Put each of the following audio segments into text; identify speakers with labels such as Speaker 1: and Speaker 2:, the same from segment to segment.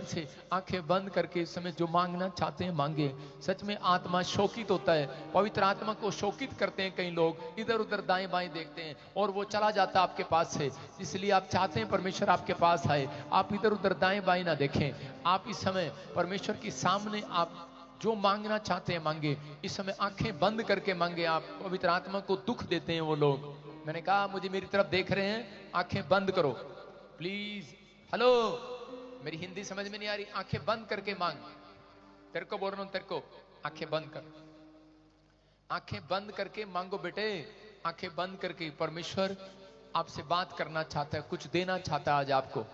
Speaker 1: से आंखें बंद करके इस समय जो मांगना चाहते हैं मांगे। सच में आत्मा शोकित होता है, पवित्र आत्मा को शोकित करते हैं कई लोग, इधर उधर दाएं बाएं देखते हैं और वो चला जाता है आपके पास से। इसलिए आप चाहते हैं परमेश्वर आपके पास आए, आप इधर उधर दाएं बाएं ना देखें। आप इस समय परमेश्वर के सामने आप जो मांगना चाहते हैं मांगे। इस समय आंखें बंद करके मांगे। आप पवित्र आत्मा को दुख देते हैं वो लोग। मैंने कहा मुझे मेरी तरफ देख रहे हैं, आंखें बंद करो प्लीज। हेलो, मेरी हिंदी समझ में नहीं आ रही। आंखें बंद करके मांग। तेरे को बोल रहा हूं, तेरे को आंखें बंद कर, आंखें बंद करके मांगो बेटे। आंखें बंद करके परमेश्वर आपसे बात करना चाहता है, कुछ देना चाहता है आज आपको।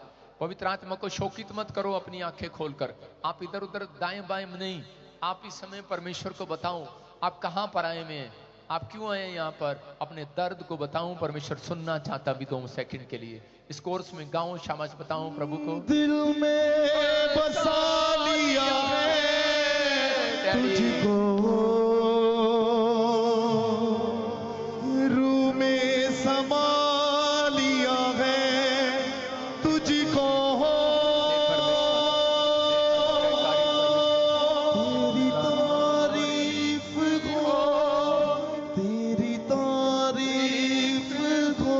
Speaker 1: पवित्र आत्मा को शोकित मत करो अपनी आंखें खोलकर। आप इधर उधर दाएं बाएं नहीं, आप इस समय परमेश्वर को बताओ आप कहां पर आए हुए हैं, आप क्यों आए यहाँ पर। अपने दर्द को बताऊं, परमेश्वर सुनना चाहता भी 2 सेकंड के लिए। इस कोर्स में गाऊं, शाबाश बताऊं प्रभु को।
Speaker 2: दिल में बसा लिया है तुझको, रूह में समा लिया है तुझको। तेरी तारीफ को, तेरी तारीफ को।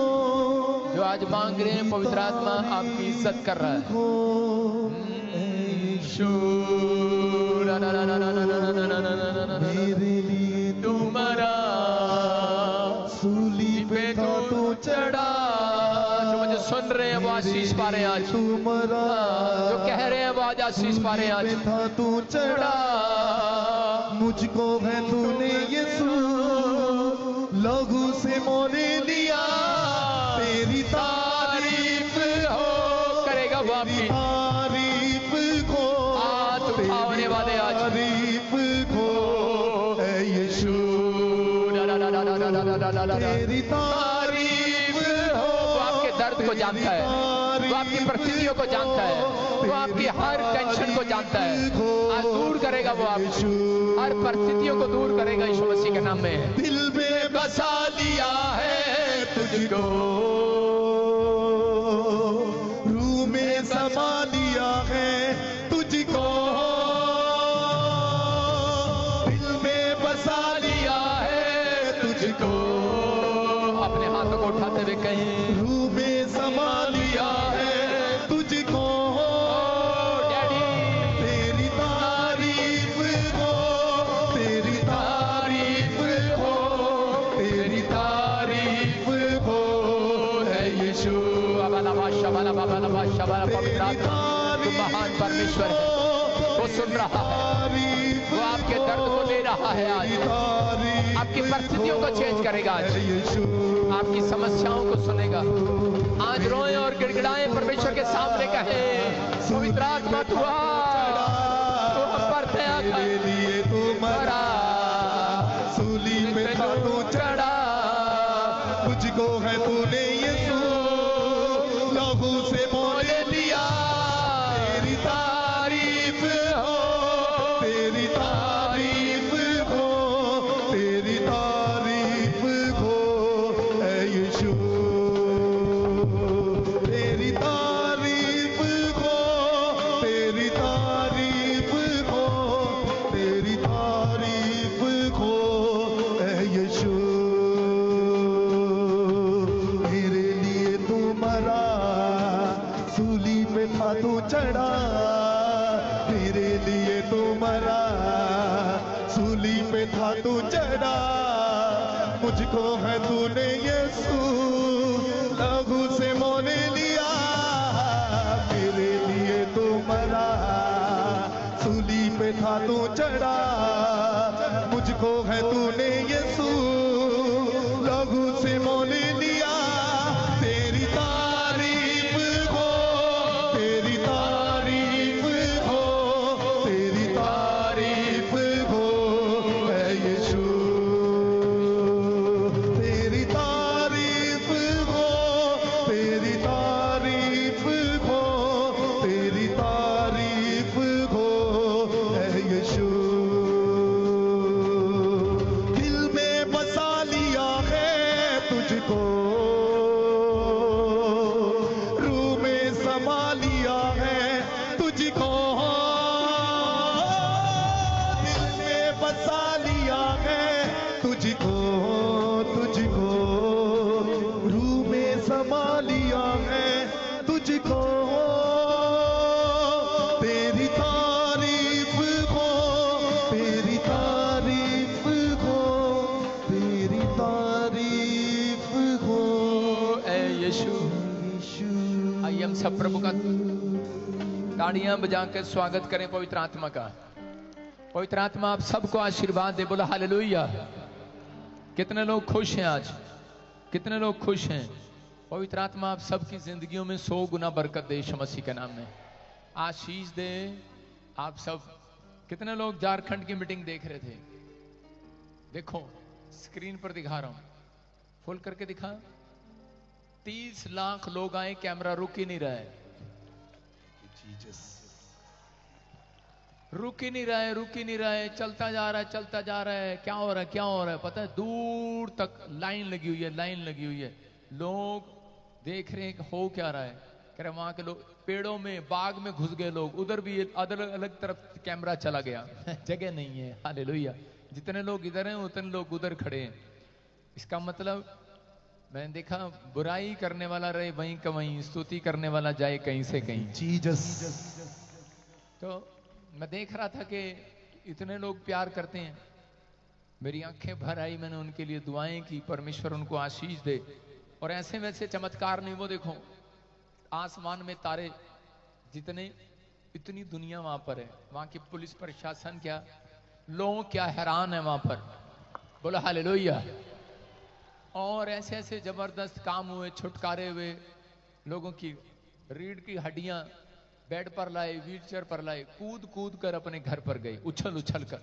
Speaker 1: जो आज मांग रहे हैं पवित्र आत्मा आपकी इज्जत कर रहा है।
Speaker 2: मेरे लिए
Speaker 1: तुम्हारा
Speaker 2: सूली पे था तू चढ़ा।
Speaker 1: जो मुझे सुन रहे हैं वो आशीष पा रहे हैं आज।
Speaker 2: तुम्हारा
Speaker 1: जो कह रहे हैं वो आज आशीष पा रहे हैं आज।
Speaker 2: था तू चढ़ा, मुझको है तूने यीशु लहू से मोले लिया। तेरी तारीफ
Speaker 1: हो करेगा वो आपकी
Speaker 2: तारीफ को,
Speaker 1: आने वाले आज
Speaker 2: तारीफ को है यीशु। तेरी तारीफ हो।
Speaker 1: वो आपके दर्द को जानता है, वो आपकी परिस्थितियों को जानता है, वो आपकी हर टेंशन को जानता है। आज दूर करेगा वो आपकी हर परिस्थितियों को दूर करेगा यीशु मसीह के नाम में।
Speaker 2: दिल में बसा लिया है तुझको, रूह में समा लिया है तुझको। दिल में बसा लिया है तुझको।
Speaker 1: अपने हाथों को उठाते हुए कहें,
Speaker 2: रूह में समा लिया है तुझको।
Speaker 1: डैडी
Speaker 2: तेरी तारीफ हो, तेरी तारीफ हो, तेरी तारीफ हो है यीशु।
Speaker 1: पवित्र आत्मा जो महान परमेश्वर है वो सुन रहा है, वो आपके दर्द को ले रहा है आज। आपकी परिस्थितियों को चेंज करेगा आज, आपकी समस्याओं को सुनेगा। आज रोएं और गिड़गिड़ाएं, परमेश्वर के सामने कहें, पवित्र आत्मा तू हम पर दया कर।
Speaker 2: लिए तुम्हारा सूली पे था तू चढ़ा, मुझको है तूने यीशु लहू से मोल लिया। तेरी तारीफ हो, तेरी तारीफ हो, तेरी तारीफ हो है यीशु। तेरी तारीफ हो, तेरी तारीफ हो, तेरी तारीफ हो है यीशु। मेरे लिए तू मरा, सूली पे था तू चढ़ा। मेरे लिए तू मरा, सूली पे था तू चढ़ा। मुझको है तूने यीशु लहू से मोल लिया। मेरे लिए तू मरा, सूली पे था तू चढ़ा। मुझको है तूने यीशु लहू से मोल लिया। तेरी तारीफ हो, तेरी तारीफ हो, तेरी तारीफ हो है यीशु। तेरी तारीफ हो, तेरी तारीफ हो, तेरी तारीफ हो है यीशु। दिल में दिल में बसा लिया है तुझको, तुझको रूह में समा लिया है तुझको। तेरी तारीफ हो, तेरी तारीफ हो, तेरी तारीफ हो
Speaker 1: ऐ यीशु। आइए हम सब प्रभु का ताड़ियां बजाकर स्वागत करें पवित्र आत्मा का। पवित्र आत्मा आप सबको आशीर्वाद दे, बोला हालेलुया। कितने लोग खुश हैं आज, कितने लोग खुश हैं। पवित्र आत्मा आप सबकी जिंदगियों में 100 गुना बरकत दे यीशु मसीह के नाम में, आशीष दे। आप सब कितने लोग झारखंड की मीटिंग देख रहे थे? देखो स्क्रीन पर दिखा रहा हूं, फुल करके दिखा। 30 लाख लोग आए, कैमरा रुक ही नहीं रहा है, रुक ही नहीं रहा है, रुक ही नहीं रहा है, चलता जा रहा है, चलता जा रहा है। क्या हो रहा है, क्या हो रहा है पता है? दूर तक लाइन लगी हुई है, लाइन लगी हुई है। लोग देख रहे हैं कि हो क्या रहा है। कह रहे वहां के लोग पेड़ों में, बाग में घुस गए लोग, उधर भी अलग अलग तरफ कैमरा चला गया जगह नहीं है। हालेलुया। जितने लोग इधर हैं उतने लोग उधर खड़े हैं। इसका मतलब मैंने देखा, बुराई करने वाला रहे वहीं का वहीं, स्तुति करने वाला जाए कहीं से कहीं।
Speaker 2: जीसस।
Speaker 1: तो मैं देख रहा था कि इतने लोग प्यार करते हैं। मेरी आंखें भर आई, मैंने उनके लिए दुआएं की, परमेश्वर उनको आशीष दे। और ऐसे वैसे चमत्कार नहीं, वो देखो आसमान में तारे जितने, इतनी दुनिया वहां पर है। वहां की पुलिस प्रशासन क्या, लोग क्या हैरान है वहां पर, बोला हालेलुया। और ऐसे ऐसे जबरदस्त काम हुए, छुटकारे हुए लोगों की। रीढ़ की हड्डियां बेड पर लाए, व्हीलचेयर पर लाए, कूद कूद कर अपने घर पर गए, उछल उछल कर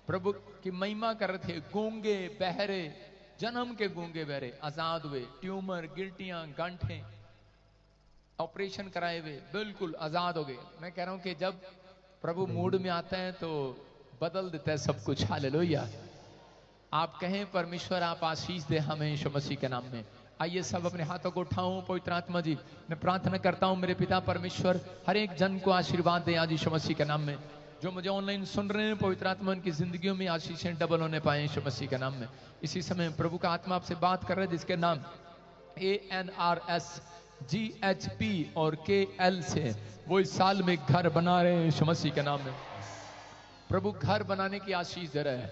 Speaker 1: प्रभु की महिमा कर रहे थे। गूंगे बहरे, जन्म के गूंगे बहरे आजाद हुए। ट्यूमर, गिल्टियां, गांठें ऑपरेशन कराए हुए बिल्कुल आजाद हो गए। मैं कह रहा हूं कि जब प्रभु मूड में आता है तो बदल देता है सब कुछ। हालेलुया। आप कहें परमेश्वर आप आशीष दे हमें यीशु मसीह के नाम में। आइए सब अपने हाथों को उठाऊं। पवित्र आत्मा जी, मैं प्रार्थना करता हूं मेरे पिता परमेश्वर हर एक जन को आशीर्वाद दे आज यीशु मसीह के नाम में। जो मुझे ऑनलाइन सुन रहे हैं, पवित्र आत्मा उनकी जिंदगियों में आशीषें डबल होने पाए यीशु मसीह के नाम में। इसी समय प्रभु का आत्मा आपसे बात कर रहा है, जिसके नाम ANRS GHP और KL से वो इस साल में घर बना रहे हैं यीशु मसीह के नाम में। प्रभु घर बनाने की आशीष दे रहा है।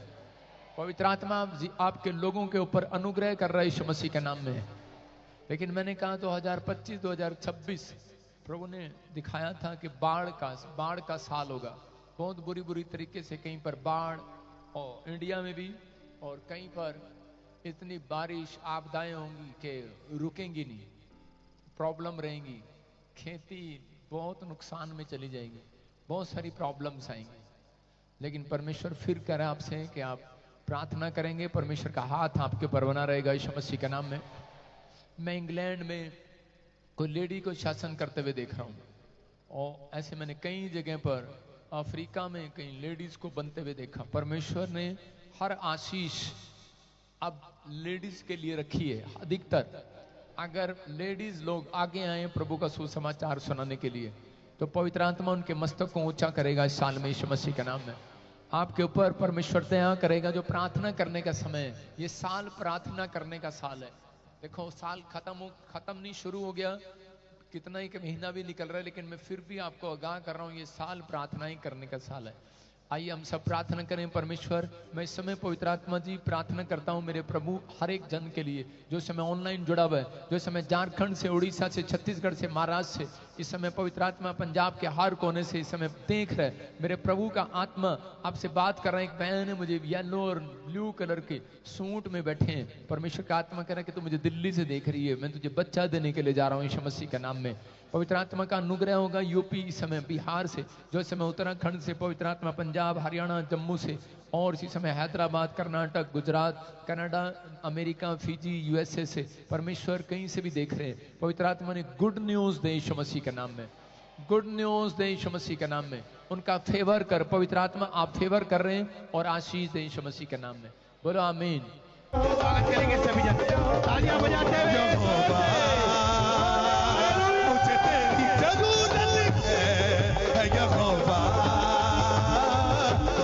Speaker 1: पवित्र आत्मा आपके लोगों के ऊपर अनुग्रह कर रहा है यीशु मसीह के नाम में। लेकिन मैंने कहा 2025-2026 प्रभु ने दिखाया था कि बाढ़ का साल होगा। बहुत बुरी बुरी तरीके से कहीं पर बाढ़, और इंडिया में भी, और कहीं पर इतनी बारिश, आपदाएं होंगी कि रुकेंगी नहीं, प्रॉब्लम रहेंगी, खेती बहुत नुकसान में चली जाएगी, बहुत सारी प्रॉब्लम्स आएंगी। लेकिन परमेश्वर फिर कह रहा है आपसे कि आप प्रार्थना करेंगे, परमेश्वर का हाथ आपके ऊपर बना रहेगा यीशु मसीह के नाम में। मैं इंग्लैंड में कोई लेडी को शासन करते हुए देख रहा हूँ, और ऐसे मैंने कई जगह पर अफ्रीका में कई लेडीज को बनते हुए देखा। परमेश्वर ने हर आशीष अब लेडीज के लिए रखी है। अधिकतर अगर लेडीज लोग आगे आए प्रभु का सुसमाचार सुनाने के लिए, तो पवित्र आत्मा उनके मस्तक को ऊंचा करेगा इस साल में यीशु मसीह के नाम में। आपके ऊपर परमेश्वर दया करेगा। जो प्रार्थना करने का समय है, ये साल प्रार्थना करने का साल है। देखो साल खत्म नहीं, शुरू हो गया, कितना ही महीना भी निकल रहा है, लेकिन मैं फिर भी आपको आगाह कर रहा हूं, ये साल प्रार्थना ही करने का साल है। आइए हम सब प्रार्थना करें। परमेश्वर, मैं इस समय पवित्र आत्मा जी प्रार्थना करता हूं मेरे प्रभु हर एक जन के लिए जो समय ऑनलाइन जुड़ा हुआ है, जो समय झारखंड से, उड़ीसा से, छत्तीसगढ़ से, महाराष्ट्र से, इस समय पवित्र आत्मा पंजाब के हर कोने से इस समय देख रहे। मेरे प्रभु का आत्मा आपसे बात कर रहा है। एक बहन है, मुझे येलो और ब्लू कलर के सूट में बैठे हैं। परमेश्वर का आत्मा कह रहा है कि तू मुझे दिल्ली से देख रही है, मैं तुझे बच्चा देने के लिए जा रहा हूँ यीशु मसीह के नाम में। पवित्र आत्मा का अनुग्रह होगा यूपी इस समय, बिहार से, जो इस समय उत्तराखंड से, पवित्र आत्मा पंजाब, हरियाणा, जम्मू से, और इसी समय Hyderabad, Karnataka, Gujarat, Canada, America, Fiji, USA से परमेश्वर कहीं से भी देख रहे हैं। पवित्र आत्मा ने गुड न्यूज दे यीशु मसीह के नाम में, गुड न्यूज दे यीशु मसीह के नाम में। उनका फेवर कर पवित्र आत्मा, आप फेवर कर रहे हैं और आशीष दे यीशु मसीह के नाम में। बोलो आमीन।
Speaker 3: स्वागत करेंगे सभी जन, तालियां बजाते हुए।
Speaker 2: मुझे तेरी जरूरत है यहोवा। यहोवा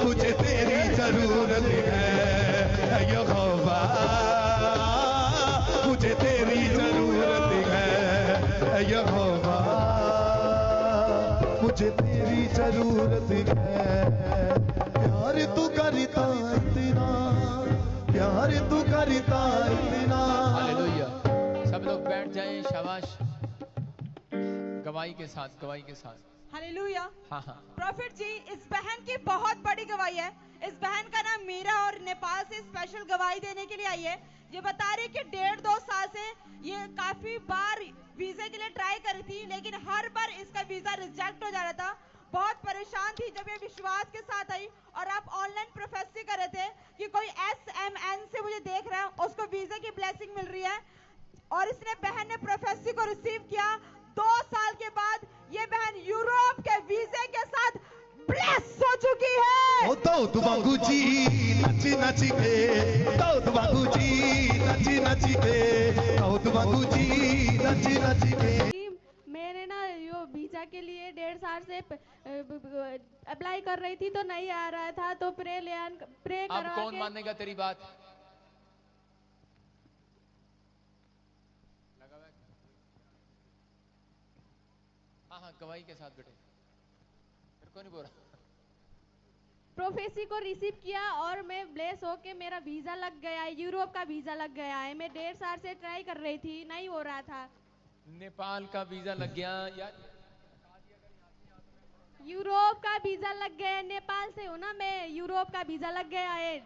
Speaker 2: मुझे तेरी जरूरत है यहोवा मुझे तेरी जरूरत है यहोवा मुझे तेरी जरूरत है प्यार तू करता इतना प्यार तू करता इतना
Speaker 1: हालेलुया। सब लोग बैठ जाएं, शाबाश। गवाही के साथ, गवाही के साथ।
Speaker 4: हालेलुया।
Speaker 1: हाँ हाँ।
Speaker 4: प्रॉफिट जी, इस बहन की बहुत बड़ी गवाही है। इस बहन का नाम मीरा और नेपाल से स्पेशल गवाही देने के लिए आई है। ये बता रही कि 1.5-2 साल से ये काफी बार वीजा के लिए ट्राई करी थी, लेकिन हर बार इसका वीजा रिजेक्ट हो जा रहा था। बहुत परेशान थी जब ये विश्वास के साथ आई और आप ऑनलाइन प्रोफेसी कर रहे थे कि कोई SMN से मुझे देख रहा है, उसको वीजा की ब्लेसिंग मिल रही है। और इसने बहन ने प्रोफेसी को रिसीव किया। 2 साल के बाद ये बहन यूरोप के वीजे के साथ ब्लेस हो चुकी है।
Speaker 2: ओ दाऊद वांगू जी नच नच के दाऊद वांगू जी नच नच के दाऊद वांगू जी नच नच के
Speaker 5: मैंने ना यो वीजा के लिए 1.5 साल से अप्लाई कर रही थी तो नहीं आ रहा था, तो प्रे
Speaker 1: अब
Speaker 5: करवा
Speaker 1: कौन
Speaker 5: के
Speaker 1: मानेगा तेरी बात? हाँ हाँ, गवाही के साथ बेटे, मेरे को नहीं बोल रहा।
Speaker 5: प्रोफेसी को रिसीव किया और मैं ब्लेस होके मेरा वीजा लग गया है, यूरोप का वीजा लग गया है। मैं 1.5 साल से ट्राई कर रही थी, नहीं हो रहा था।
Speaker 1: नेपाल का वीजा लग गया या
Speaker 5: यूरोप का वीजा लग गया है। नेपाल से हूँ ना मैं, यूरोप का वीजा लग गया है।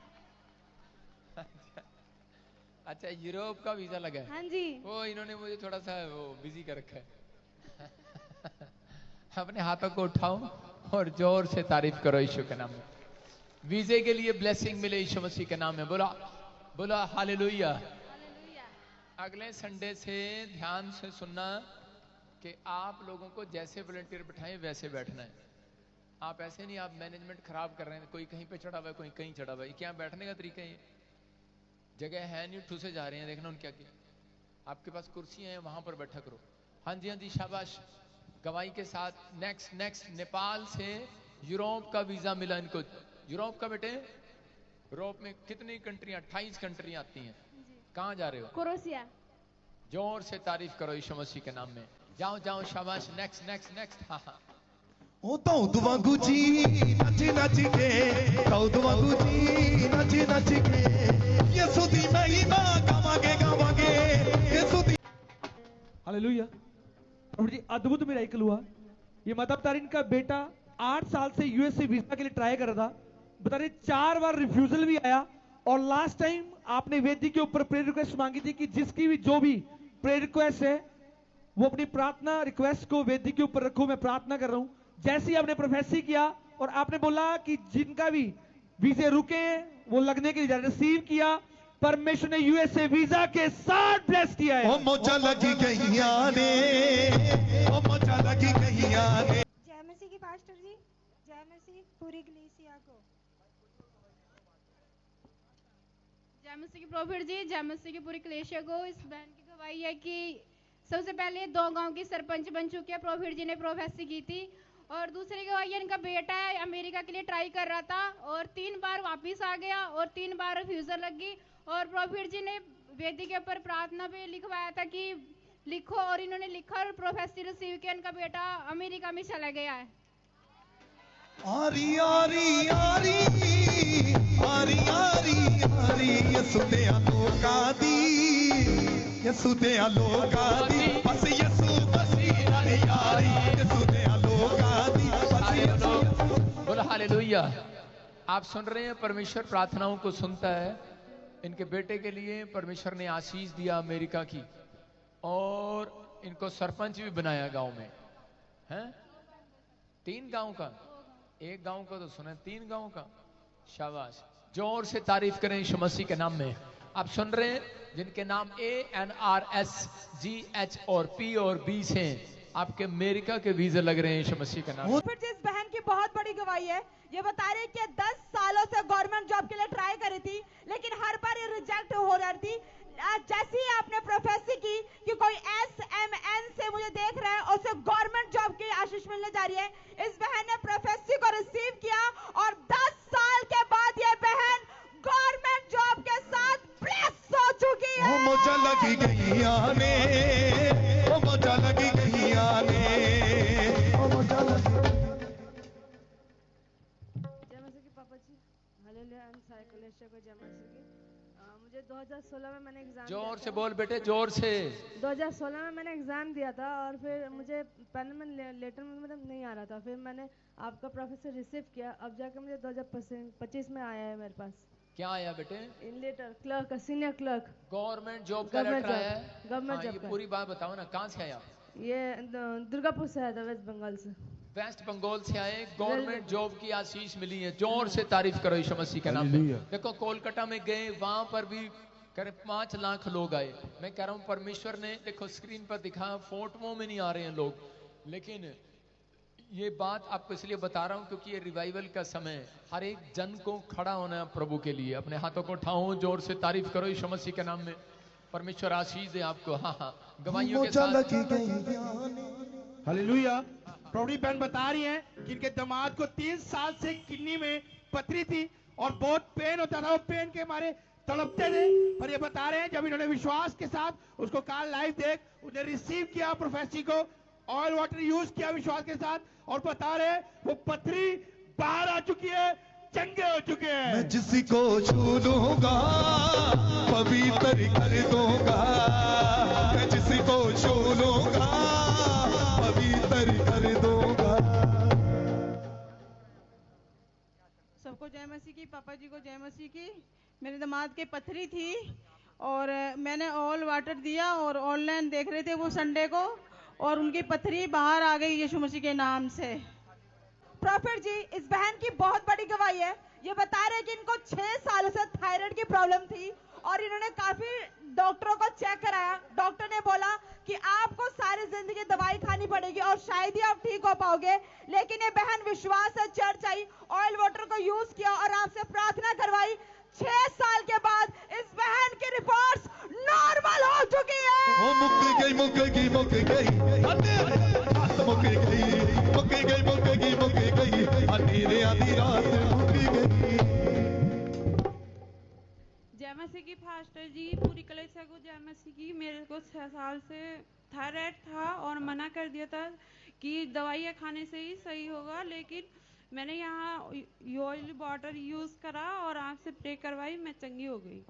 Speaker 1: अच्छा, यूरोप का वीजा लगा है।
Speaker 5: हाँ जी।
Speaker 1: वो इन्होंने मुझे थोड़ा सा वो बिजी कर रखा है। अपने हाथों को उठाओ और जोर से तारीफ करो यीशु के नाम में। वीजे के लिए ब्लेसिंग मिले यीशु मसीह के नाम में। बोला बोला हालेलुया। अगले संडे से ध्यान से सुनना कि आप लोगों को जैसे वॉलंटियर बैठाएं वैसे बैठना है। आप ऐसे नहीं, आप मैनेजमेंट खराब कर रहे हैं। कोई कहीं पे चढ़ा हुआ है, कोई कहीं चढ़ा हुआ है। क्या बैठने का तरीका है? जगह है नहीं, ठूसे जा रहे हैं। देखना उन क्या किया। आपके पास कुर्सियां हैं, वहां पर बैठा करो। हाँ जी, हाँ जी, शाबाश। गवाही के साथ नेक्स्ट नेपाल से यूरोप का वीजा मिला इनको। यूरोप का बेटे, यूरोप में कितनी कंट्रियां? 28 कंट्रियां आती हैं। कहाँ जा रहे हो?
Speaker 5: क्रोएशिया।
Speaker 1: जोर से तारीफ करो यीशु मसीह के नाम में। जाओ जाओ, शाबाश। नेक्स्ट। हाँ हाँ।
Speaker 2: ओ दाऊद वांगू जी नच नच के दाऊद वांगू जी नच नच के यीशु दी महिमा गावांगे यीशु दी।
Speaker 3: हालेलुया। प्रभु जी, अद्भुत मिरेकल हुआ। ये माता तारीन का बेटा 8 साल से यूएसए वीजा के लिए ट्राई कर रहा था। बता रहे 4 बार रिफ्यूजल भी आया। और लास्ट टाइम आपने वेदी के ऊपर प्रेयर रिक्वेस्ट मांगी थी कि जिसकी भी जो भी प्रेयर रिक्वेस्ट है वो अपनी प्रार्थना रिक्वेस्ट को वेदी के ऊपर रखो। मैं प्रार्थना कर रहा हूं। जैसे ही आपने प्रोफेसी किया और आपने बोला कि जिनका भी वीजे रुके हैं वो लगने के लिए रिसीव किया, परमेश्वर ने यूएसए वीजा के साथ ब्लेस किया है।
Speaker 2: ओ मौजा लगी गईया ने, ओ मौजा लगी गईया ने।
Speaker 6: जय मसीह की पास्टर जी, जय मसीह पूरी कलीसिया को।
Speaker 5: जय मसीह की प्रॉफिट जी, जय मसीह की पूरी कलीसिया को। इस बहन की गवाही है कि सबसे पहले 2 गांव की सरपंच बन चुकी है। प्रॉफिट जी ने प्रोफेसी की थी। और दूसरी गवाही है, इनका बेटा है, अमेरिका के लिए ट्राई कर रहा था और 3 बार वापिस आ गया और 3 बार रिफ्यूजल लगी। और प्रॉफिट जी ने वेदी के ऊपर प्रार्थना पे लिखवाया था कि लिखो, और इन्होंने लिखा और प्रोफेसी रिसीव किया। इनका बेटा अमेरिका में चला गया है।
Speaker 2: आरी आरी आरी आरी आरी आरी यीशु दे लोका दी, यीशु दे लोका दी, बस यीशु मसीह नाल यारी, यीशु दे लोका दी, बस यीशु।
Speaker 1: बोला हालेलुया। आप सुन रहे हैं, परमेश्वर प्रार्थनाओं को सुनता है। इनके बेटे के लिए परमेश्वर ने आशीष दिया अमेरिका की, और इनको सरपंच भी बनाया गांव में। हैं 3 गांव का, 1 गांव का तो सुने, 3 गांव का। शाबाश। जोर से तारीफ करें यीशु मसीह के नाम में। आप सुन रहे हैं, जिनके नाम ANRSGH और P और B से आपके अमेरिका के वीजे लग रहे हैं यीशु मसीह के नाम में।
Speaker 4: फिर जिस बहन की बहुत बड़ी गवाही है, ये बता रही कि 10 सालों से गवर्नमेंट जॉब के लिए ट्राई करी थी, लेकिन हर बार ये रिजेक्ट हो रही थी। जैसे ही आपने प्रोफेसी की कि कोई SMN से मुझे देख रहा है, उसे गवर्नमेंट जॉब की आशीष मिलने मिलने जा रही है। इस बहन ने प्रोफेसी को रिसीव किया और 10 साल के बाद ये बहन गवर्नमेंट जॉब के साथ ब्लेस हो चुकी है।
Speaker 2: ओ मौजा लगी गई आने, ओ मौजा लगी गई आने, ओ मौजा लगी।
Speaker 7: जय मसीह की पापा जी, हालेलुया एंड साइकोलेशिया को जय मसीह की। मुझे 2016 में मैंने एग्जाम
Speaker 1: जोर से बोल बेटे, जोर से।
Speaker 7: 2016 में मैंने एग्जाम दिया था और फिर मुझे पहले में लेटर में मतलब नहीं आ रहा था, फिर मैंने आपका प्रोफेसर रिसीव किया, अब जाकर मुझे 2025 में आया है मेरे पास।
Speaker 1: क्या आया बेटे?
Speaker 7: In letter clerk, senior clerk,
Speaker 1: government job का लेटर आया है।
Speaker 7: गवर्नमेंट
Speaker 1: ये
Speaker 7: जॉब का।
Speaker 1: पूरी बात बताओ ना, कहाँ से आया?
Speaker 7: ये दुर्गापुर से आया था, वेस्ट बंगाल से।
Speaker 1: वेस्ट बंगाल से आए, गवर्नमेंट जॉब की आशीष मिली है। जोर से तारीफ करो यीशु मसीह के नाम में। देखो कोलकाता में गए, वहां पर भी करीब 5 लाख लोग आए। मैं कह रहा हूं परमेश्वर ने, देखो स्क्रीन पर दिखा, फोटोओं में नहीं आ रहे हैं लोग, लेकिन ये बात आपको इसलिए बता रहा हूं क्योंकि ये रिवाइवल का समय है। हर एक जन को खड़ा होना है प्रभु के लिए। अपने हाथों को उठाओ, जोर से तारीफ करो यीशु मसीह के नाम में। परमेश्वर आशीष दे आपको। हाँ हाँ, गवाहियों के
Speaker 2: मौजा
Speaker 1: साथ।
Speaker 2: लगी गई आने।
Speaker 8: हालेलुया। प्रॉपर्टी बहन बता रही है कि इनके दामाद को 3 साल से किडनी में पथरी थी और बहुत पेन होता था, वो पेन के मारे तड़पते थे। पर ये बता रहे हैं जब इन्होंने विश्वास के साथ उसको कॉल लाइव देख, उन्हें रिसीव किया प्रोफेसी को, ऑयल वाटर यूज किया विश्वास के साथ, और बता रहे हैं वो पथरी बाहर आ चुकी है, चंगे हो चुके हैं।
Speaker 2: मैं जिसको छू लूंगा पवित्र कर दूंगा, मैं जिसको छू लूंगा पवित्र कर दूंगा।
Speaker 9: सबको जय मसीह की, पापा जी को जय मसीह की। मेरे दामाद के पथरी थी और मैंने ऑल वाटर दिया और ऑनलाइन देख रहे थे वो संडे को, और उनकी पथरी बाहर आ गई यीशु मसीह के नाम से।
Speaker 4: प्रॉफिट जी, इस बहन की बहुत बड़ी गवाही है। ये बता रहे हैं कि इनको 6 सालों से थायराइड की प्रॉब्लम थी और इन्होंने काफी डॉक्टरों को चेक कराया। डॉक्टर ने बोला कि आपको सारी जिंदगी दवाई खानी पड़ेगी और शायद ही आप ठीक हो पाओगे। लेकिन ये बहन विश्वास से चर्च आई, ऑयल वाटर को यूज किया और आपसे प्रार्थना करवाई। 6 साल के बाद इस बहन की रिपोर्ट्स नॉर्मल हो चुकी है।
Speaker 2: वो मुक गई मुक गई मुक गई, मुक गई अंधेरे आधी रात मुक गई।
Speaker 10: जय मसीह की फास्टर जी, पूरी कलेक्शन को जय मसीह की। मेरे को 6 साल से थायराइड था और मना कर दिया था कि दवाइयाँ खाने से ही सही होगा, लेकिन मैंने यहाँ ऑयल वाटर यूज करा और आपसे प्रे करवाई, मैं चंगी हो गई।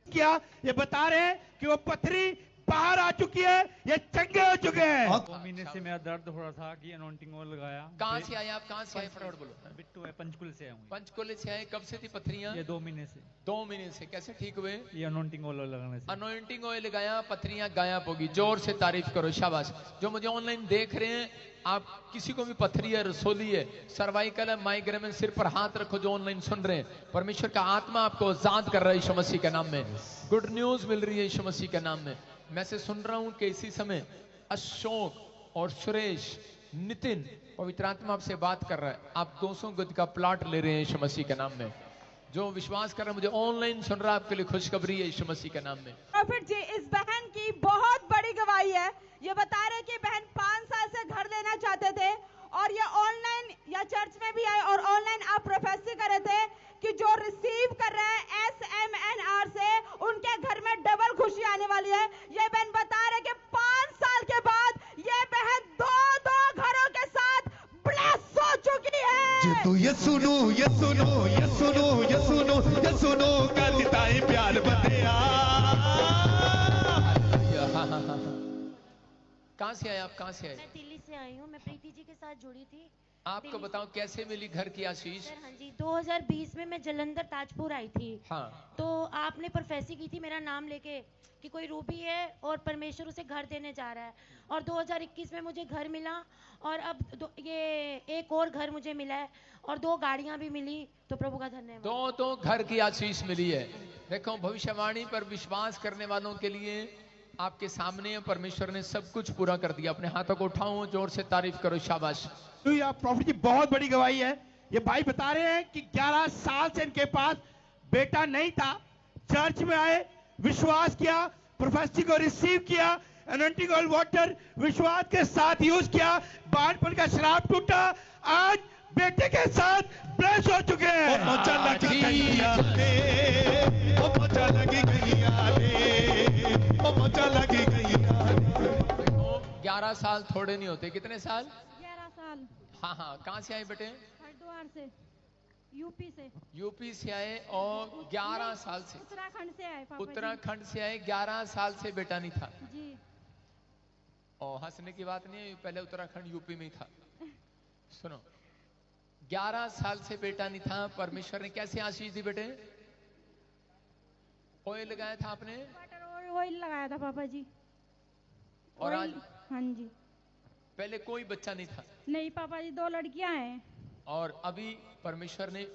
Speaker 8: क्या ये बता रहे हैं कि वो पथरी बाहर आ चुकी है, ये चंगे हो चुके हैं।
Speaker 11: 2 महीने से मेरा दर्द हो रहा था कि अनॉइंटिंग ऑयल लगाया।
Speaker 1: कहाँ से आए आप? कहाँ से आए? फटाफट बोलो।
Speaker 11: बिट्टू है, पंचकुले से आया हूँ।
Speaker 1: पंचकुले से आए। कब से थी पथरियाँ?
Speaker 11: ये 2 महीने से।
Speaker 1: 2 महीने से। कैसे ठीक हुए?
Speaker 11: ये अनॉइंटिंग ऑयल लगाने से।
Speaker 1: अनॉइंटिंग ऑयल लगाया, पथरियाँ गायब होगी। जोर से तारीफ करो, शाबाश। जो मुझे ऑनलाइन देख रहे हैं, आप किसी को भी पथरी है, रसोली है, सर्वाइकल है, माइग्रेन है, सिर पर हाथ रखो जो ऑनलाइन सुन रहे हैं। परमेश्वर का आत्मा आपको आजाद कर रहा है यीशु मसीह के नाम में। गुड न्यूज मिल रही है यीशु मसीह के नाम में। मैं से सुन रहा हूं कि इसी समय अशोक और सुरेश, नितिन, पवित्र आत्मा आपसे बात कर रहा है। आप 200 गज का प्लाट ले रहे हैं यीशु मसीह के नाम में। जो विश्वास कर रहा है, मुझे ऑनलाइन सुन रहा है, आपके लिए खुशखबरी है यीशु मसीह के नाम में।
Speaker 4: प्रॉफिट जी, इस बहन की बहुत बड़ी गवाही है। ये बता रहे कि बहन 5 साल से घर लेना चाहते थे और ये ऑनलाइन या चर्च में भी आए और ऑनलाइन आप प्रोफेसी कर रहे थे कि जो रिसीव कर रहे हैं SMNR से, उनके घर में डबल खुशी आने वाली है। ये बहन बता रहे कि 5 साल के बाद ये बहन 2 घरों के साथ ब्लेस हो चुकी है।
Speaker 2: जे तू ये सुनो ये सुनो ये सुनो ये सुनो ये सुनो करता है प्यार बंदिया।
Speaker 1: कहाँ से आए आप? कहाँ से आए?
Speaker 12: मैं दिल्ली से आई हूँ। मैं प्रीति जी के साथ जुड़ी थी।
Speaker 1: आपको बताओ कैसे मिली घर की आशीष?
Speaker 12: सर हाँ जी, 2020 में मैं जलंधर ताजपुर आई थी।
Speaker 1: हाँ।
Speaker 12: तो आपने प्रोफेसी की थी मेरा नाम लेके कि कोई रूबी है और परमेश्वर उसे घर देने जा रहा है, और 2021 में मुझे घर मिला और अब ये एक और घर मुझे मिला है और 2 गाड़ियां भी मिली। तो प्रभु का धन्यवाद।
Speaker 1: 2 घर की आशीष मिली है। देखो भविष्यवाणी पर विश्वास करने वालों के लिए आपके सामने परमेश्वर ने सब कुछ पूरा कर दिया। अपने हाथों को उठाओ, जोर से तारीफ करो, शाबाश।
Speaker 8: प्रॉफिट की बहुत बड़ी गवाही है। ये भाई बता रहे हैं कि 11 साल से इनके पास बेटा नहीं था। चर्च में आए, विश्वास किया, प्रोफेसी को रिसीव किया, एनॉइंटिंग ऑयल वाटर विश्वास के साथ यूज किया, बाढ़पन का श्राप टूटा, आज बेटे के साथ ब्लेस हो चुके हैं।
Speaker 2: मौजा लगी गैया रे, ओ मौजा लगी गैया रे, ओ मौजा लगी गैया रे।
Speaker 1: 11 साल थोड़े नहीं होते, कितने साल?
Speaker 13: 11 साल।
Speaker 1: हाँ हाँ, कहाँ से आए बेटे?
Speaker 13: हरिद्वार से, यूपी से।
Speaker 1: यूपी से आए और 11 साल से
Speaker 13: उत्तराखंड से आए पापा जी।
Speaker 1: उत्तराखंड से आए, 11 साल से बेटा नहीं था
Speaker 13: जी।
Speaker 1: और हंसने की बात नहीं है, पहले उत्तराखंड यूपी में ही था। सुनो, 11 साल से बेटा नहीं था, परमेश्वर ने कैसे आशीष दी बेटे? ऑयल लगाया था आपने?
Speaker 13: वाटर ऑयल लगाया था पापा जी।
Speaker 1: और आज?
Speaker 13: हाँ जी।
Speaker 1: पहले कोई बच्चा नहीं था?
Speaker 13: नहीं पापा जी, 2 लड़कियां हैं।
Speaker 1: और अभी परमेश्वर ने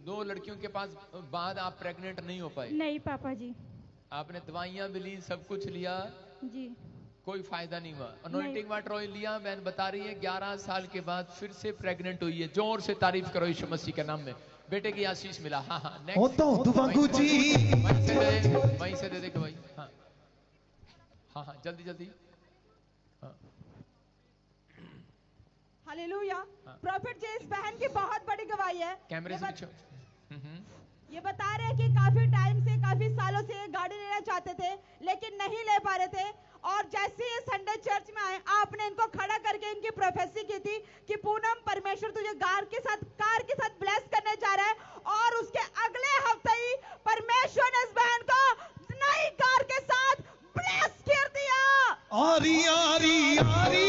Speaker 1: 2 लड़कियों के पास बाद आप प्रेग्नेंट नहीं हो पाए?
Speaker 13: नहीं पापा जी।
Speaker 1: आपने दवाइयां भी ली, सब कुछ लिया,
Speaker 13: जी,
Speaker 1: कोई फायदा नहीं हुआ। अनॉइंटिंग वाटर ऑयल लिया, बहन बता रही है 11 साल के बाद फिर से प्रेग्नेंट हुई है। जोर से तारीफ करो यीशु मसीह के नाम में, बेटे की आशीष मिला। हाँ हाँ, वहीं से दे दे भाई। हाँ हाँ हाँ, जल्दी जल्दी।
Speaker 4: हालेलुया। प्रॉफिट जी, इस बहन की बहुत बड़ी गवाही है।
Speaker 1: कैमरे से पीछे।
Speaker 4: ये बता रहे हैं कि काफी टाइम से, काफी सालों से गाड़ी लेना चाहते थे लेकिन नहीं ले पा रहे थे, और जैसे ये संडे चर्च में आए आपने इनको खड़ा करके इनकी प्रोफेसी की थी कि पूनम, परमेश्वर तुझे कार के साथ ब्लेस करने जा रहा है, और उसके अगले हफ्ते ही परमेश्वर ने इस बहन को नई कार के साथ ब्लेस कर दिया।
Speaker 2: आरी आरी आरी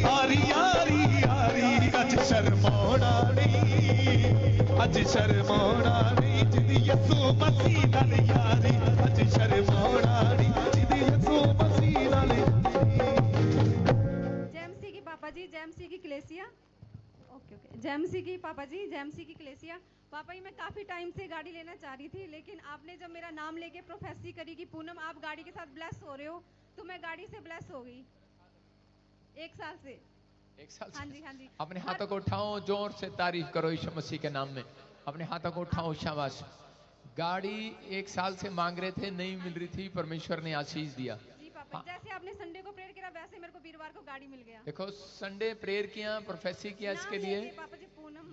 Speaker 2: आरी आरी आरी, अज शर्माना नहीं, अज शर्माना नहीं, जिदी यसू मसीह नाल यारी, अज शर्माना नहीं, जिदी यसू मसीह नाल।
Speaker 14: जेएमसी की पापा जी, जेएमसी की कलेसिया। ओके ओके, जेएमसी की पापा जी, जेएमसी की कलेसिया। पापा जी, मैं काफी टाइम से गाड़ी लेना चाह रही थी, लेकिन आपने जब मेरा नाम लेके प्रोफेसी करी कि पूनम आप गाड़ी के साथ ब्लेस हो रहे हो, तो मैं गाड़ी से ब्लेस हो गई। 1 साल से।
Speaker 1: 1 साल से?
Speaker 14: हाँ जी हाँ जी।
Speaker 1: अपने हाथों को उठाओ, जोर से तारीफ करो यीशु मसीह के नाम में। अपने हाथों को उठाओ, शाबाश। गाड़ी 1 साल से मांग रहे थे, नहीं मिल रही थी, परमेश्वर ने आशीष दिया।
Speaker 14: जी पापा, जैसे आपने संडे को प्रेयर किया वैसे मेरे को वीरवार को गाड़ी मिल गया।
Speaker 1: देखो, संडे प्रेयर किया, प्रोफेसी किया, इसके लिए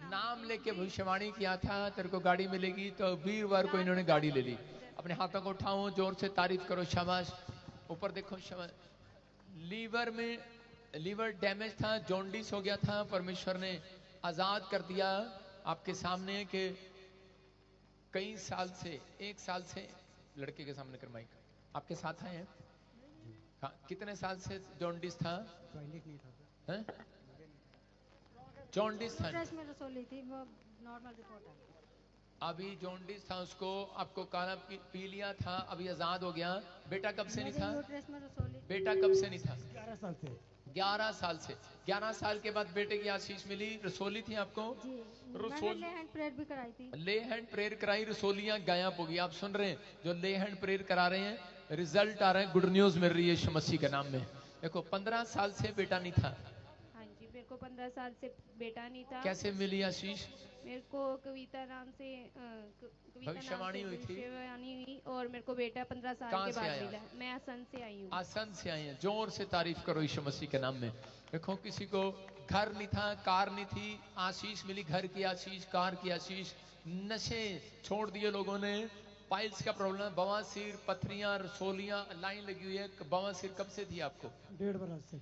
Speaker 1: नाम लेके भविष्यवाणी किया था तेरे को गाड़ी मिलेगी, तो वीरवार को इन्होंने गाड़ी ले ली। अपने हाथों को उठाओ, जोर से तारीफ करो, शाबाश। ऊपर देखो, शाबाश। लीवर डैमेज था, जॉन्डिस हो गया था, परमेश्वर ने आजाद कर दिया। आपके सामने के कई साल से, 1 साल से लड़के के सामने कर माइक, आपके साथ आए हैं। हाँ, कितने साल से जॉन्डिस था? जॉन्डिस था,
Speaker 13: नॉर्मल रिपोर्ट है।
Speaker 1: अभी जॉन्डिस था, उसको आपको काला पी लिया था, अभी आजाद हो गया। बेटा कब से नहीं था? बेटा कब से नहीं था?
Speaker 15: 11 साल से।
Speaker 1: 11 साल से। 11 साल के बाद बेटे की आशीष मिली। रसोली थी आपको?
Speaker 13: मैंने ले हैंड प्रेयर भी कराई थी।
Speaker 1: ले हैंड प्रेयर कराई, रसोलियां गायब हो गई। आप सुन रहे हैं, जो ले हैंड प्रेयर करा रहे हैं, रिजल्ट आ रहे हैं, गुड न्यूज मिल रही है यीशु मसीह के नाम में। देखो, 15 साल से बेटा नहीं था।
Speaker 13: हाँ जी, मेरे को 15 साल से बेटा नहीं था।
Speaker 1: कैसे मिली आशीष?
Speaker 13: मेरे को कविता नाम से
Speaker 1: भविष्यवाणी हुई थी,
Speaker 13: हुई, और मेरे को बेटा 15 साल के बाद मिला। मैं आसन से आई हूँ।
Speaker 1: आसन से आई हैं। जोर से तारीफ करो यीशु मसीह के नाम में। देखो, किसी को घर नहीं था, कार नहीं थी, आशीष मिली, घर की आशीष, कार की आशीष। नशे छोड़ दिए लोगों ने, पाइल्स का प्रॉब्लम, बवासीर, पथरियां, रसोलियां, लाइन लगी हुई है। बवासीर कब से थी आपको?
Speaker 15: 1.5 बरस से।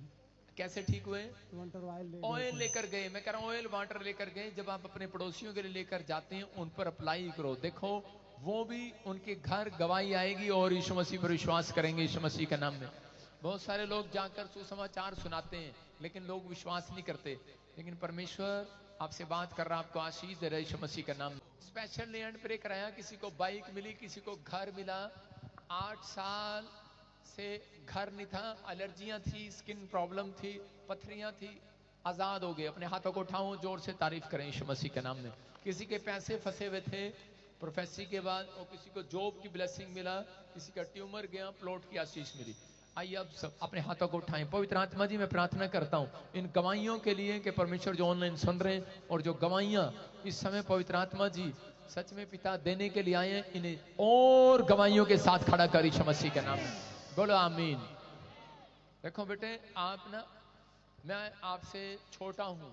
Speaker 1: कैसे ठीक हुए?
Speaker 15: ऑयल
Speaker 1: लेकर गए। मैं कह रहा हूँ ऑयल वाटर लेकर गए। जब आप अपने पड़ोसियों के लिए लेकर जाते हैं, उन पर अप्लाई करो। देखो, वो भी उनके घर गवाही आएगी और यीशु मसीह पर विश्वास करेंगे यीशु मसीह के नाम में। बहुत सारे लोग जाकर सुसमाचार सुनाते हैं, लेकिन लोग विश्वास नहीं करते। लेकिन परमेश्वर आपसे बात कर रहा, आपको आशीष दे रहा है यीशु मसीह का नाम। स्पेशल लैंड प्रे कराया, किसी को बाइक मिली, किसी को घर मिला। 8 साल से घर नहीं था, एलर्जियां थी, स्किन प्रॉब्लम थी, पथरियां थी, आजाद हो गए। अपने हाथों को उठाओ, जोर से तारीफ करें यीशु मसीह के नाम में। किसी के पैसे फंसे हुए थे प्रोफेसी के बाद, और किसी को जॉब की ब्लेसिंग मिला, किसी का ट्यूमर गया, प्लॉट की आशीष मिली। आइए अब सब अपने हाथों को उठाएं। पवित्र आत्मा जी, मैं प्रार्थना करता हूं इन गवाहियों के लिए कि परमेश्वर जो ऑनलाइन सुन रहे हैं और जो गवाहियां इस समय पवित्र आत्मा जी सच में पिता देने के लिए आए हैं, इन्हें और गवाहियों के साथ खड़ा कर यीशु मसीह के नाम में। बोलो आमीन। देखो बेटे, आप ना, मैं आपसे छोटा हूं,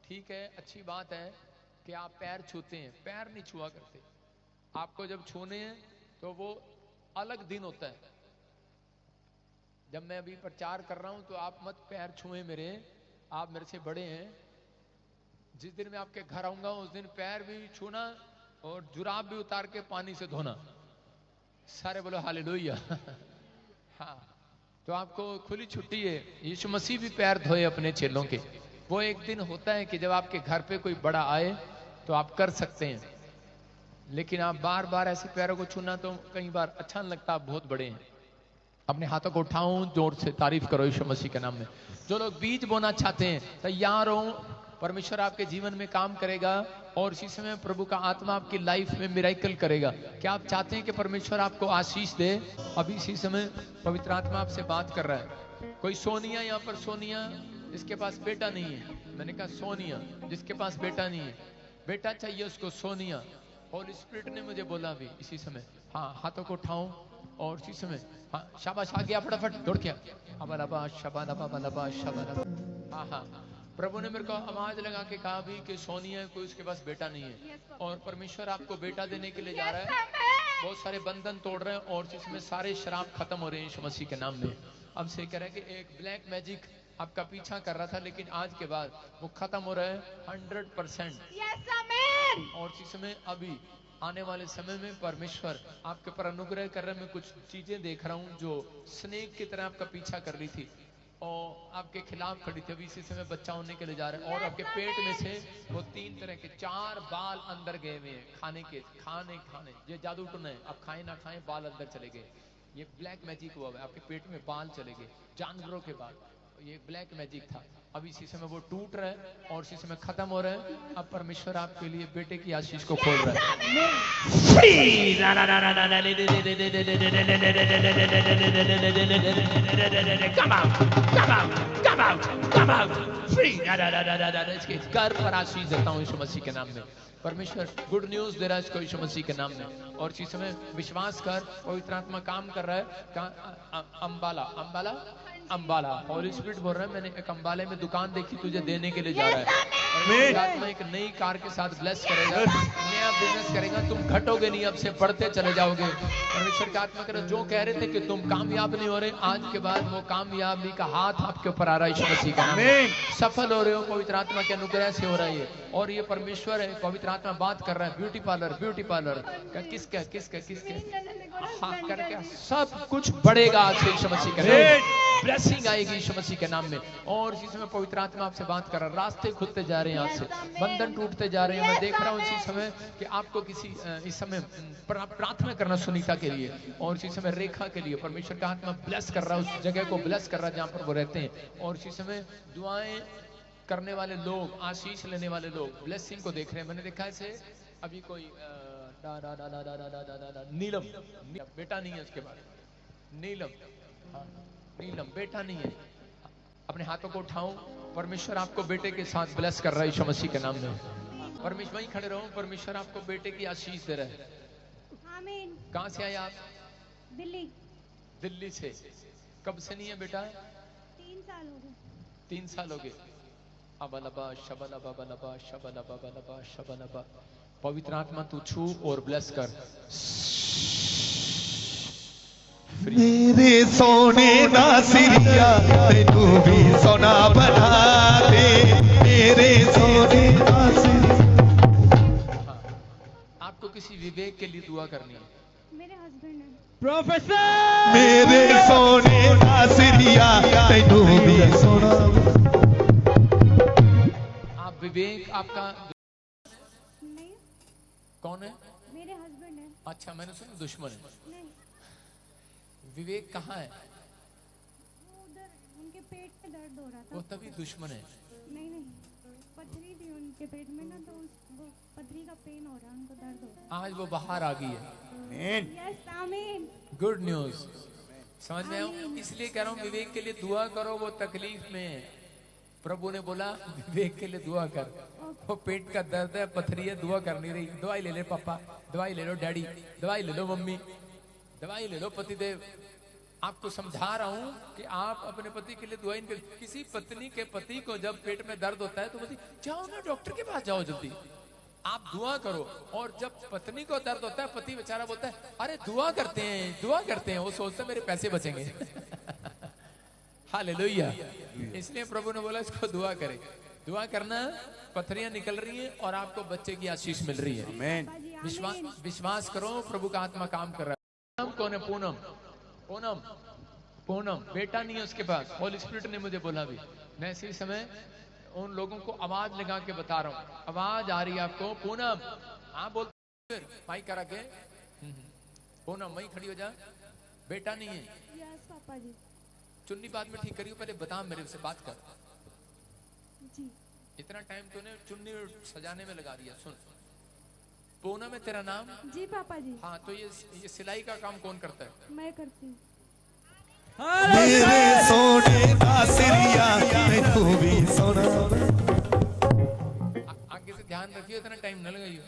Speaker 1: ठीक है, अच्छी बात है कि आप पैर छूते हैं, पैर नहीं छुआ करते। आपको जब छूने हैं तो वो अलग दिन होता है। जब मैं अभी प्रचार कर रहा हूं तो आप मत पैर छुए मेरे, आप मेरे से बड़े हैं। जिस दिन मैं आपके घर आऊंगा उस दिन पैर भी छूना और जुराब भी उतार के पानी से धोना। सारे बोलो हालेलुया। हाँ, तो आपको खुली छुट्टी है। यीशु मसीह भी पैर धोए अपने चेलों के। वो एक दिन होता है कि जब आपके घर पे कोई बड़ा आए तो आप कर सकते हैं, लेकिन आप बार बार ऐसे पैरों को छूना तो कई बार अच्छा नहीं लगता, आप बहुत बड़े हैं। अपने हाथों को उठाओ, जोर से तारीफ करो यीशु मसीह के नाम में। जो लोग बीज बोना चाहते हैं तैयार हो, परमेश्वर आपके जीवन में काम करेगा और इसी समय प्रभु का आत्मा आपकी लाइफ में मिरेकल करेगा। क्या आप चाहते हैं कि परमेश्वर आपको आशीष दे? अभी इसी समय पवित्र आत्मा आपसे बात कर रहा है। कोई सोनिया, यहाँ पर सोनिया जिसके पास बेटा नहीं है, मैंने कहा सोनिया जिसके पास बेटा नहीं है, बेटा चाहिए उसको, सोनिया। होली स्पिरिट ने मुझे बोला अभी इसी समय। हाँ, हाथों को उठाओ और इसी समय, हाँ, शाबाश, आ गया, फटाफट दौड़ के हाँ हाँ। प्रभु ने मेरे को आवाज लगा के कहा भी कि सोनिया कोई उसके पास बेटा नहीं है और परमेश्वर आपको बेटा देने के लिए जा रहा है। बहुत सारे बंधन तोड़ रहे हैं और जिसमें सारे शराब खत्म हो रहे हैं यीशु मसीह के नाम में। अब से कह रहा है कि एक ब्लैक मैजिक आपका पीछा कर रहा था, लेकिन आज के बाद वो खत्म हो रहा है 100%। और जिसमें अभी आने वाले समय में परमेश्वर आपके पर अनुग्रह कर रहे हैं। मैं कुछ चीजें देख रहा हूँ जो स्नेक की तरह आपका पीछा कर रही थी और आपके खिलाफ खड़ी थी। अभी इसी समय बच्चा होने के लिए जा रहा है और आपके पेट में से वो 3 तरह के 4 बाल अंदर गए हुए हैं। खाने ये जादू टूना है, आप खाएं ना खाएं बाल अंदर चले गए। ये ब्लैक मैजिक हुआ है, आपके पेट में बाल चले गए, जानवरों के बाल। ये ब्लैक मैजिक था। अब इसी समय वो टूट रहा है और इसी समय खत्म हो रहा है। अब परमेश्वर आपके लिए बेटे की आशीष को खोल रहा है। इसके घर पर आशीष देता हूँ यीशु मसीह के नाम में। परमेश्वर गुड न्यूज दे रहा है इसको यीशु मसीह के नाम में। और इसी समय विश्वास कर, पवित्र आत्मा काम कर रहा है। अंबाला होली स्पिरिट बोल रहा है, मैंने एक अंबाले में दुकान देखी, तुझे देने के लिए जा रहा है। और आत्मा एक नई कार के साथ ब्लेस करेगा, नया बिजनेस करेगा, तुम घटोगे नहीं, अब से बढ़ते चले जाओगे। परमेश्वर का आत्मा करे, जो कह रहे थे कि तुम कामयाब नहीं हो रहे, आज के बाद वो कामयाबी का हाथ आपके ऊपर आ रहा है यीशु मसीह का नाम में। सफल हो रहे हो, पवित्र आत्मा के अनुग्रह से हो रहा है। और ये परमेश्वर है, पवित्र आत्मा बात कर रहा है। ब्यूटी पार्लर किसका हाँ करके सब कुछ बढ़ेगा आज से यीशु मसीह के नाम में। ब्लेसिंग आएगी यीशु मसीह के नाम में। और इसी समय पवित्र आत्मा आपसे बात कर रहा है। रास्ते खुलते जा रहे हैं, आज से बंधन टूटते जा रहे हैं। मैं देख रहा हूँ इसी समय कि आपको किसी इस समय प्रार्थना करना सुनीता के लिए और इसी समय रेखा के लिए परमेश्वर का आत्मा ब्लेस कर रहा है, उस जगह को ब्लेस कर रहा है जहाँ पर वो रहते हैं। और इसी समय दुआएं करने वाले लोग, आशीष लेने वाले लोग ब्लेसिंग को देख रहे हैं। मैंने देखा है अभी कोई नीलम बेटा नहीं है, उसके बाद नीलम बेटा नहीं है। अपने हाथों को उठाऊं, परमेश्वर आपको बेटे के साथ ब्लेस कर रहा है यीशु मसीह के नाम में। परमेश्वर वहीं खड़े रहो, परमेश्वर आपको बेटे की आशीष दे रहा है।
Speaker 6: आमीन।
Speaker 1: कहां से आए आप?
Speaker 6: दिल्ली
Speaker 1: से। कब से नहीं है बेटा?
Speaker 6: 3 साल हो गए।
Speaker 1: 3 साल हो गए। अबलबा शबलबा बलबा शबलबा बलबा शबलबा। पवित्र आत्मा तू छू और ब्लेस कर।
Speaker 2: मेरे सोने नासिरिया तू भी सोना बना दे, मेरे सोने नासिरिया।
Speaker 1: आपको किसी विवेक के लिए दुआ करनी है।
Speaker 6: मेरे हस्बैंड है
Speaker 3: प्रोफेसर।
Speaker 2: मेरे सोने नासिरिया तू भी सोना।
Speaker 1: आप विवेक आपका
Speaker 6: नहीं।
Speaker 1: कौन है?
Speaker 6: मेरे हस्बैंड है।
Speaker 1: अच्छा, मैंने सुना दुश्मन है।
Speaker 6: नहीं।
Speaker 1: विवेक कहाँ है?
Speaker 6: वो उधर उनके पेट में दर्द हो रहा था।
Speaker 1: वो तभी दुश्मन है।
Speaker 6: नहीं, पथरी थी उनके पेट में ना, तो वो पथरी का पेन हो रहा है, उनको दर्द हो रहा है।
Speaker 1: आज वो बाहर आ गई है।
Speaker 6: यस आमीन।
Speaker 1: Good news. समझ में आया? इसलिए कह रहा हूँ विवेक के लिए दुआ करो, वो तकलीफ में है। प्रभु ने बोला विवेक के लिए दुआ कर। वो पेट का दर्द है, पथरी है, दुआ कर नहीं रही। दवाई ले ले पापा, दवाई ले लो डैडी, दवाई ले लो मम्मी, दवाई ले लो पतिदेव। आपको समझा रहा हूं कि आप अपने पति के लिए दुआ नहीं करें। किसी पत्नी के पति को जब पेट में दर्द होता है तो बोलती जाओ ना डॉक्टर के पास जाओ जल्दी, आप दुआ करो। और जब पत्नी को दर्द होता है पति बेचारा बोलता है अरे दुआ करते हैं, वो सोचता है मेरे पैसे बचेंगे। हालेलुया। इसलिए प्रभु ने बोला इसको दुआ करे। दुआ करना, पथरियां निकल रही हैं और आपको बच्चे की आशीष मिल रही है। विश्वास करो, प्रभु का आत्मा काम कर रहा है। नाम कौन है? पूनम बेटा नहीं है उसके पास। होली स्पिरिट ने मुझे बोला भी। मैं इसी समय उन लोगों को आवाज लगा के बता रहा हूँ। आवाज आ रही है आपको? पूनम, हाँ बोल, माइक करा के। पूनम वहीं खड़ी हो जा। बेटा नहीं है?
Speaker 6: यस पापा जी।
Speaker 1: चुन्नी बाद में ठीक करियो, पहले बता, मेरे से बात कर।
Speaker 6: जी।
Speaker 1: इतना टाइम तूने चुन्नी सजाने में लगा दिया। सुन, पूनम है तेरा नाम?
Speaker 6: जी पापा जी।
Speaker 1: हाँ, तो ये सिलाई का काम कौन करता है?
Speaker 6: मैं करती हूँ।
Speaker 2: मेरे सोने दा सिरिया मैनू भी सोना।
Speaker 1: आगे से ध्यान रखियो, इतना टाइम न लगाइयो।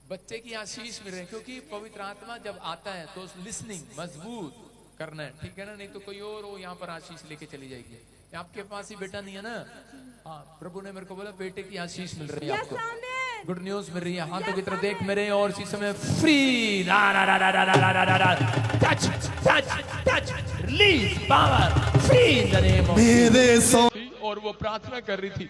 Speaker 1: बच्चे की आशीष मिल रही है, क्योंकि पवित्र आत्मा जब आता है तो लिसनिंग मजबूत करना है, ठीक है ना? नहीं तो कोई और वो यहाँ पर आशीष लेके चली जाएगी। आपके पास ही बेटा नहीं है ना? हाँ, प्रभु ने मेरे को बोला बेटे की आशीष मिल रही है आपको, गुड न्यूज मिल रही है। हाथों की तरफ देख मेरे, और इसी समय free touch touch touch release power free in the name of Jesus. और वो प्रार्थना कर रही थी,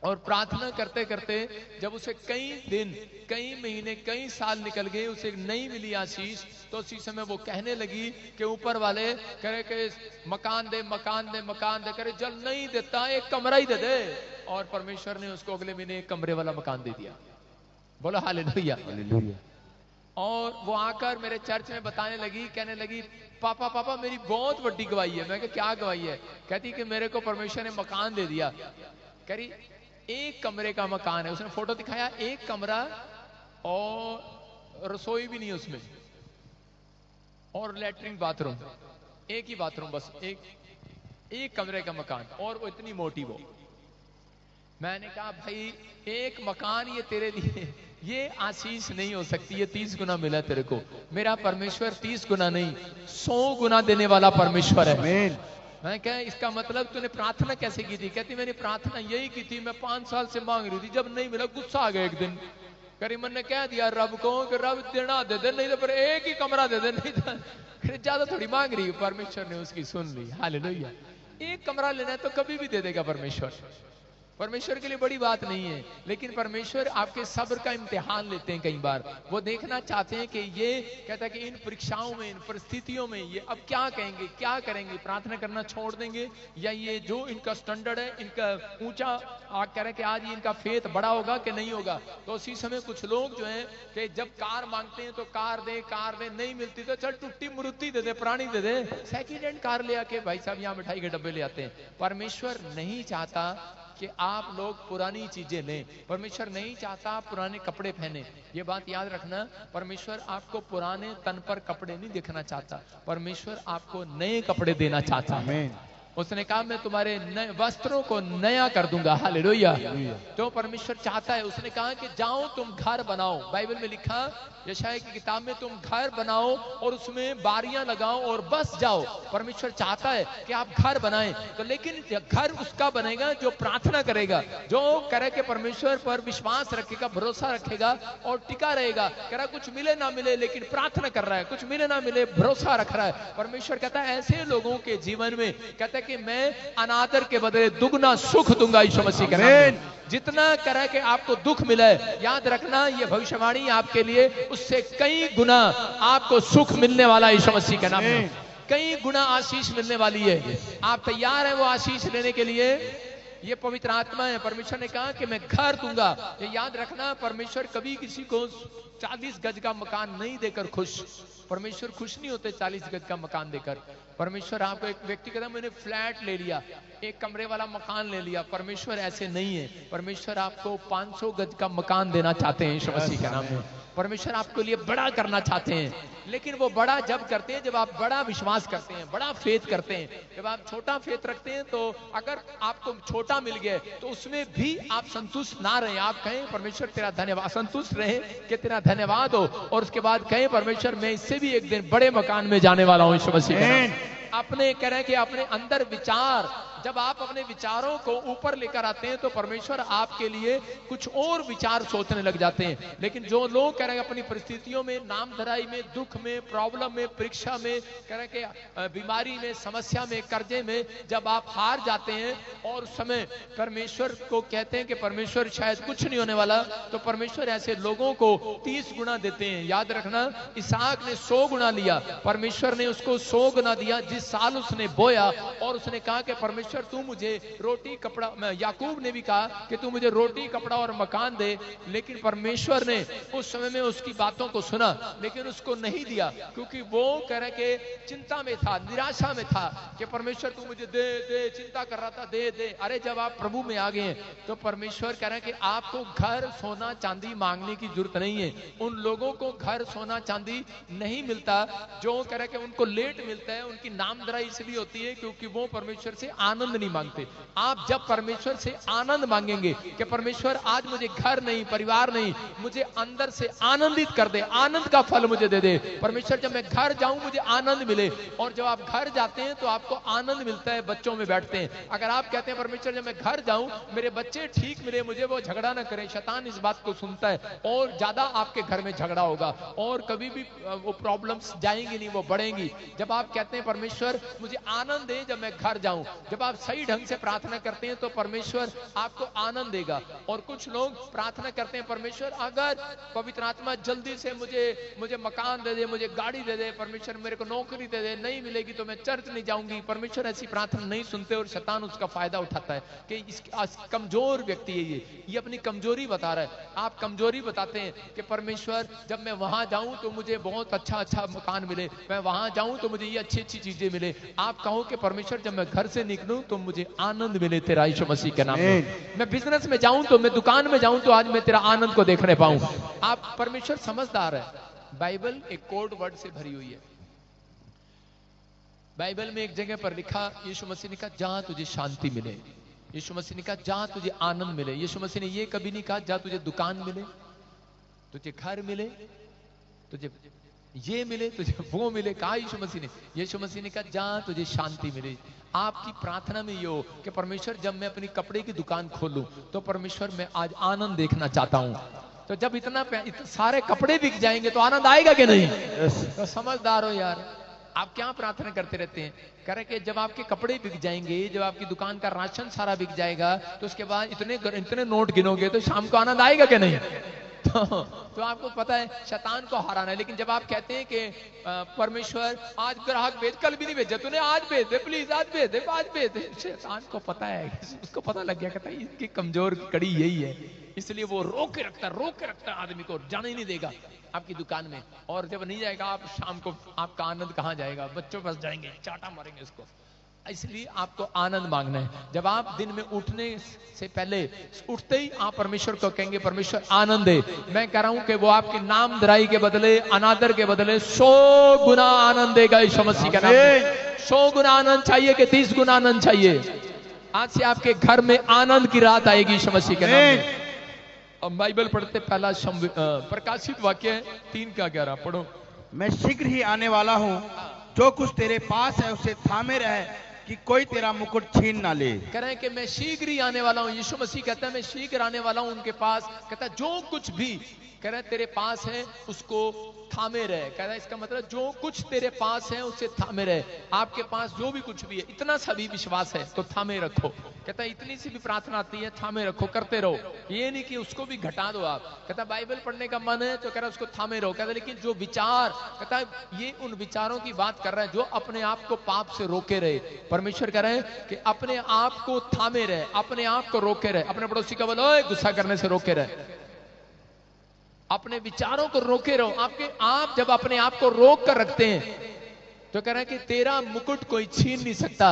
Speaker 1: और प्रार्थना करते करते जब उसे कई दिन, कई महीने, कई साल निकल गए, उसे नहीं मिली आशीष, तो उसी समय वो कहने लगी कि ऊपर वाले करे कि मकान दे मकान दे मकान दे, करे जल नहीं देता, एक कमरा ही दे दे। और परमेश्वर ने उसको अगले महीने एक कमरे वाला मकान दे दिया। बोलो हालेलुया। और वो आकर मेरे चर्च में बताने लगी, कहने लगी पापा पापा मेरी बहुत बड़ी गवाही है। मैं कहा क्या गवाही है? कहती कि मेरे को परमेश्वर ने मकान दे दिया। कह रही एक कमरे का मकान है। उसने फोटो दिखाया, एक कमरा और रसोई भी नहीं उसमें, और लैट्रिन बाथरूम, एक ही बाथरूम, बस एक कमरे का मकान, और वो इतनी मोटी वो। मैंने कहा भाई एक मकान ये तेरे लिए ये आशीष नहीं हो सकती, ये 30 गुना मिला तेरे को। मेरा परमेश्वर 30 गुना नहीं 100 गुना देने वाला परमेश्वर है। मैं क्या इसका मतलब तूने प्रार्थना कैसे की थी? कहती मैंने प्रार्थना यही की थी, मैं 5 साल से मांग रही थी, जब नहीं मिला गुस्सा आ गया एक दिन। करीमन ने कह दिया रब को कि रब देना दे दे, नहीं तो पर एक ही कमरा दे दे, नहीं तो ज्यादा थोड़ी मांग रही। परमेश्वर ने उसकी सुन ली। हालेलुया। एक कमरा लेना है तो कभी भी दे देगा परमेश्वर। परमेश्वर के लिए बड़ी बात नहीं है, लेकिन परमेश्वर आपके सब्र का इम्तिहान लेते हैं। कई बार वो देखना चाहते हैं कि ये कहता है कि इन परीक्षाओं में, इन परिस्थितियों में ये अब क्या कहेंगे, क्या करेंगे, प्रार्थना करना छोड़ देंगे, या ये जो इनका स्टैंडर्ड है, इनका ऊंचा कह रहे हैं कि आज इनका फेथ बड़ा होगा कि नहीं होगा। तो उसी समय कुछ लोग जो है कि जब कार मांगते हैं तो कार दे, नहीं मिलती तो चल टूटी मुरुती दे दे, पुरानी दे दे, सेकेंड हैंड कार ले आके भाई साहब यहाँ मिठाई के डब्बे ले आते हैं। परमेश्वर नहीं चाहता कि आप लोग पुरानी चीजें लें। परमेश्वर नहीं चाहता आप पुराने कपड़े पहने। ये बात याद रखना, परमेश्वर आपको पुराने तन पर कपड़े नहीं देखना चाहता, परमेश्वर आपको नए कपड़े देना चाहता है। उसने कहा मैं तुम्हारे नए वस्त्रों को नया कर दूंगा। हालेलुया। तो परमेश्वर चाहता है। उसने कहा कि जाओ तुम घर बनाओ। बाइबल में लिखा यशायाह की किताब में, तुम घर बनाओ और उसमें बारियां लगाओ और बस जाओ। परमेश्वर चाहता है कि आप घर बनाएं, तो लेकिन घर उसका बनेगा जो प्रार्थना करेगा, जो करे के परमेश्वर पर विश्वास रखेगा, भरोसा रखेगा और टिका रहेगा। कह रहा कुछ मिले ना मिले लेकिन प्रार्थना कर रहा है, कुछ मिले ना मिले भरोसा रख रहा है। परमेश्वर कहता है ऐसे लोगों के जीवन में कहता है कि मैं अनादर के बदले दुगना सुख दूंगा। यीशु मसीह के नाम में जितना करे कि आपको दुख मिला है, याद रखना ये भविष्यवाणी आपके लिए उससे कई गुना आपको सुख मिलने वाला है। यीशु मसीह के नाम में कई गुना आशीष मिलने वाली है। आप तैयार हैं वो आशीष लेने के लिए? ये पवित्र आत्मा है। परमेश्वर ने कहा कि मैं घर दूंगा। ये याद रखना, परमेश्वर कभी किसी को 40 गज का मकान नहीं देकर खुश। परमेश्वर खुश नहीं होते 40 गज का मकान देकर। परमेश्वर आपको एक व्यक्ति कहता मैंने फ्लैट ले लिया, एक कमरे वाला मकान ले लिया। परमेश्वर ऐसे नहीं है। परमेश्वर आपको 500 गज का मकान देना चाहते हैं यीशु मसीह के नाम में। परमेश्वर आपके लिए बड़ा करना चाहते हैं, लेकिन वो बड़ा जब करते हैं जब आप बड़ा विश्वास करते हैं, बड़ा फेथ करते हैं। जब आप छोटा फेथ रखते हैं तो अगर आपको छोटा मिल गया तो उसमें भी आप संतुष्ट ना रहे, आप कहें परमेश्वर तेरा धन्यवाद, संतुष्ट रहे कि तेरा धन्यवाद हो, और उसके बाद कहें परमेश्वर मैं इससे भी एक दिन बड़े मकान में जाने वाला हूं यीशु मसीह के नाम। अपने कह रहे हैं कि अपने अंदर विचार, जब आप अपने विचारों को ऊपर लेकर आते हैं तो परमेश्वर आपके लिए कुछ और विचार सोचने लग जाते हैं। लेकिन जो लोग कह रहे हैं अपनी परिस्थितियों में, नामधराई में, दुख में, प्रॉब्लम में, परीक्षा में, कह रहे हैं कि बीमारी में, समस्या में, कर्जे में, जब आप हार जाते हैं और उस समय परमेश्वर को कहते हैं कि परमेश्वर शायद कुछ नहीं होने वाला, तो परमेश्वर ऐसे लोगों को 30 गुना देते हैं। याद रखना, इसहाक ने 100 गुना लिया, परमेश्वर ने उसको 100 गुना दिया जिस साल उसने बोया, और उसने कहा कि परमेश्वर तू मुझे रोटी कपड़ा, याकूब ने भी कहा कि तू मुझे रोटी कपड़ा और मकान दे, लेकिन परमेश्वर ने उस समय में उसकी बातों को सुना लेकिन उसको नहीं दिया, क्योंकि वो कह रहे कि चिंता में था, निराशा में था कि परमेश्वर तू मुझे दे दे, चिंता कर रहा था दे दे। अरे जब आप प्रभु में आ गए तो परमेश्वर कह रहे हैं कि आपको घर, सोना, चांदी मांगने की जरूरत नहीं है। उन लोगों को घर, सोना, चांदी नहीं मिलता जो कह रहे कि उनको लेट मिलता है, उनकी नामधराई इसलिए होती है क्योंकि वो परमेश्वर से आनंद नहीं मांगते। आप जब परमेश्वर से आनंद मांगेंगे कि परमेश्वर आज मुझे घर नहीं, परिवार नहीं, मुझे अंदर से आनंदित कर दे, आनंद का फल मुझे दे दे परमेश्वर, जब मैं घर जाऊं मुझे आनंद मिले। और जब आप घर जाते हैं तो आपको आनंद मिलता है, बच्चों में बैठते हैं। अगर आप कहते हैं परमेश्वर जब मैं घर जाऊं मेरे बच्चे ठीक मिले, मुझे वो झगड़ा ना करें, शैतान इस बात को सुनता है और ज्यादा आपके घर में झगड़ा होगा और कभी भी वो प्रॉब्लम्स जाएंगी नहीं, वो बढ़ेंगी। जब आप कहते हैं परमेश्वर मुझे आनंद दे जब मैं घर जाऊं, जब आप सही ढंग से प्रार्थना करते हैं तो परमेश्वर आपको आनंद देगा। और कुछ लोग प्रार्थना करते हैं परमेश्वर अगर पवित्र आत्मा जल्दी से मुझे मकान दे दे, मुझे गाड़ी दे दे, परमेश्वर मेरे को नौकरी दे दे, नहीं मिलेगी तो मैं चर्च नहीं जाऊंगी। परमेश्वर ऐसी प्रार्थना नहीं सुनते और शैतान उसका फायदा उठाता है कि कमजोर व्यक्ति है, ये अपनी कमजोरी बता रहा है। आप कमजोरी बताते हैं कि परमेश्वर जब मैं वहां जाऊं तो मुझे बहुत अच्छा मकान मिले, मैं वहां जाऊं तो मुझे ये अच्छी चीजें मिले। आप कहो कि परमेश्वर जब मैं घर से निकलूं तो मुझे आनंद मिले तेरा यीशु मसीह के नाम में। मैं बिजनेस में जाऊं तो, मैं दुकान में जाऊं तो आज मैं तेरा आनंद को देखने पाऊं। आप परमेश्वर समझदार है। बाइबल एक कोड वर्ड से भरी हुई है। बाइबल में एक जगह पर लिखा, यीशु मसीह ने कहा जहां तुझे शांति मिले, यीशु मसीह ने कहा जहां तुझे आनंद मिले। यीशु मसीह ने ये कभी नहीं कहा जहां तुझे दुकान मिले, तुझे घर मिले, तुझे ये मिले, तुझे वो मिले। कहा यीशु मसीह ने, यीशु मसीह ने कहा जहां तुझे शांति मिले। आपकी प्रार्थना में ये हो कि परमेश्वर जब मैं अपनी कपड़े की दुकान खोलूं तो परमेश्वर मैं आज आनंद देखना चाहता हूं। तो जब इतना सारे कपड़े बिक जाएंगे तो आनंद आएगा कि नहीं? तो समझदार हो यार, आप क्या प्रार्थना करते रहते हैं? कह रहे कि जब आपके कपड़े बिक जाएंगे, जब आपकी दुकान का राशन सारा बिक जाएगा तो उसके बाद इतने नोट गिनोगे तो शाम को आनंद आएगा कि नहीं? तो आपको पता है शैतान को हराना है। लेकिन जब आप कहते हैं कि परमेश्वर आज ग्राहक भेज, कल भी नहीं भेजा तूने, आज भेज दे प्लीज, आज भेज दे, आज भेज दे, शैतान को पता है, उसको पता लग गया, कहता है इसकी कमजोर कड़ी यही है, इसलिए वो रोक के रखता आदमी को, जाने ही नहीं देगा आपकी दुकान में। और जब नहीं जाएगा आप शाम को, आपका आनंद कहां जाएगा? बच्चों पास जाएंगे, चाटा मारेंगे उसको। इसलिए आपको आनंद मांगना है। जब आप दिन में उठने से पहले, उठते ही आप परमेश्वर को कहेंगे परमेश्वर आनंद दे। मैं कह रहा हूं कि वो आपके नामधराई के बदले, अनादर के बदले 100 गुना आनंद देगा यीशु मसीह के नाम में। 100 गुना आनंद चाहिए कि 30 गुना आनंद चाहिए? आज से आपके घर में आनंद की रात आएगी यीशु मसीह के नाम में। अब बाइबल पढ़ते, पहला प्रकाशित वाक्य है 3:11 पढ़ो।
Speaker 8: मैं शीघ्र ही आने वाला हूं, जो कुछ तेरे पास है उसे थामे रहे कि कोई तेरा मुकुट छीन ना ले।
Speaker 1: कह रहे हैं कि मैं शीघ्र ही आने वाला हूं। यीशु मसीह कहता है मैं शीघ्र आने वाला हूं उनके पास। कहता है जो कुछ भी कह रहे तेरे पास है उसको थामे रहे। कह रहा है इसका मतलब जो कुछ तेरे पास है उसे थामे रहे। आपके पास जो भी कुछ भी है, इतना सा भी विश्वास है तो थामे रखो। कहता है इतनी सी भी प्रार्थना आती है, थामे रखो, करते रहो। ये नहीं कि उसको भी घटा दो आप। कहता बाइबल पढ़ने का मन है तो कह रहा है उसको थामे रहो। कहता लेकिन जो विचार, कहता है ये उन विचारों की बात कर रहा है जो अपने आप को पाप से रोके रहे। परमेश्वर कह रहे हैं कि अपने आप को थामे रहे, अपने आप को रोके रहे। अपने पड़ोसी का बोलो गुस्सा करने से रोके रहे, अपने विचारों को रोके रहो। आप जब अपने आप को रोक कर रखते हैं तो कह रहे हैं कि तेरा मुकुट कोई छीन नहीं सकता।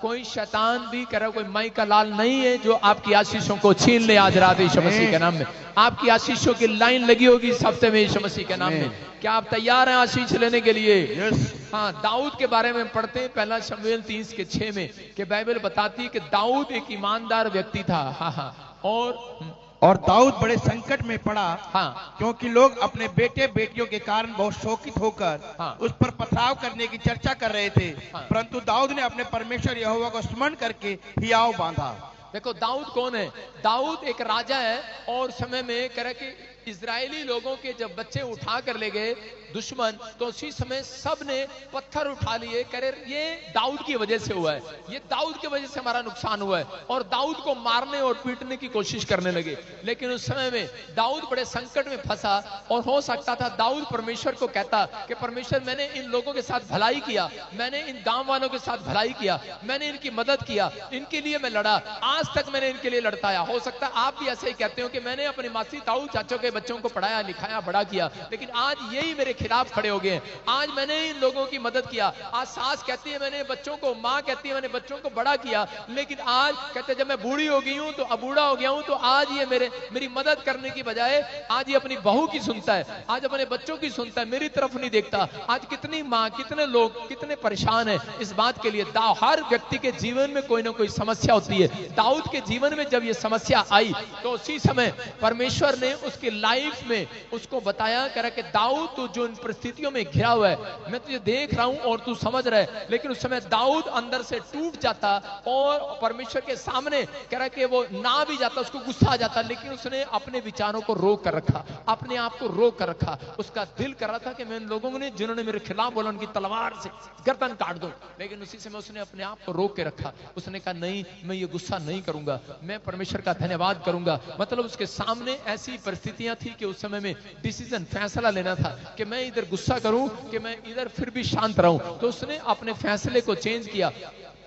Speaker 1: कोई शैतान भी करे, कोई माई का लाल नहीं है जो आपकी आशीषों को छीन ले आज रात यीशु मसीह के नाम में। आपकी आशीषों की लाइन लगी होगी इस हफ्ते में यीशु मसीह के नाम में। क्या आप तैयार हैं आशीष लेने के लिए? हाँ, दाऊद के बारे में पढ़ते हैं पहला शमूएल 30:6 में कि बाइबल बताती है कि दाऊद एक ईमानदार व्यक्ति था। हाँ हाँ,
Speaker 8: और दाऊद बड़े संकट में पड़ा।
Speaker 1: हाँ,
Speaker 8: क्योंकि लोग अपने बेटे बेटियों के कारण बहुत शोकित होकर उस पर पथराव करने की चर्चा कर रहे थे। परंतु दाऊद ने अपने परमेश्वर यहोवा को स्मरण करके हियाव बांधा।
Speaker 1: देखो दाऊद कौन है? दाऊद एक राजा है और समय में कह रहा कि इजरायली लोगों के जब बच्चे उठा कर ले गए दुश्मन, तो उसी समय सब ने पत्थर उठा लिए, करे ये दाऊद की वजह से हुआ है, ये दाऊद की वजह से हमारा नुकसान हुआ है, और दाऊद को मारने और पीटने की कोशिश करने लगे। लेकिन उस समय में दाऊद बड़े संकट में फंसा और हो सकता था दाऊद परमेश्वर को कहता कि परमेश्वर मैंने इन लोगों के साथ भलाई किया, मैंने इन गांव वालों के साथ भलाई किया, मैंने इनकी मदद किया, इनके लिए मैं लड़ा, आज तक मैंने इनके लिए लड़ता आया। हो सकता है आप भी ऐसे ही कहते हो कि मैंने अपनी मासी ताऊ चाचों के बच्चों को पढ़ाया लिखाया बड़ा किया, लेकिन आज यही मेरे खिलाफ खड़े हो गए, आज मैंने इन लोगों की मदद किया। आज सास कहती है मैंने बच्चों को, माँ कहती है मैंने बच्चों को बड़ा किया, लेकिन आज कहते जब मैं बूढ़ी हो गई हूं तो अब बूढ़ा हो गया हूं तो आज ये मेरी मदद करने की बजाय आज ये अपनी बहू की सुनता है, आज अपने बच्चों की सुनता है, मेरी तरफ नहीं देखता। आज कितनी माँ, कितने लोग कितने परेशान है इस बात के लिए। हर व्यक्ति के जीवन में कोई ना कोई समस्या होती है। दाऊद के जीवन में जब ये समस्या आई तो उसी समय परमेश्वर ने उसकी लाइफ में उसको बताया, कह रहा कि दाऊद तू जो इन परिस्थितियों में घिरा हुआ है, मैं तुझे देख रहा हूं और तू समझ रहा है। लेकिन उस समय दाऊद अंदर से टूट जाता और परमेश्वर के सामने कह रहा कि वो ना भी जाता, उसको गुस्सा आ जाता, लेकिन उसने अपने विचारों को रोक कर रखा, अपने आप को रोक कर रखा। उसका दिल कर रहा था कि मैं इन लोगों ने जिन्होंने मेरे खिलाफ बोला उनकी तलवार से गर्दन काट दूं, लेकिन उसी समय उसने अपने आप को रोक के रखा। उसने कहा नहीं, मैं ये गुस्सा नहीं करूंगा, मैं परमेश्वर का धन्यवाद करूंगा। मतलब उसके सामने ऐसी परिस्थितियां थी कि उस समय में डिसीजन, फैसला लेना था कि मैं इधर गुस्सा करूं कि मैं इधर फिर भी शांत रहूं। तो उसने अपने फैसले को चेंज किया।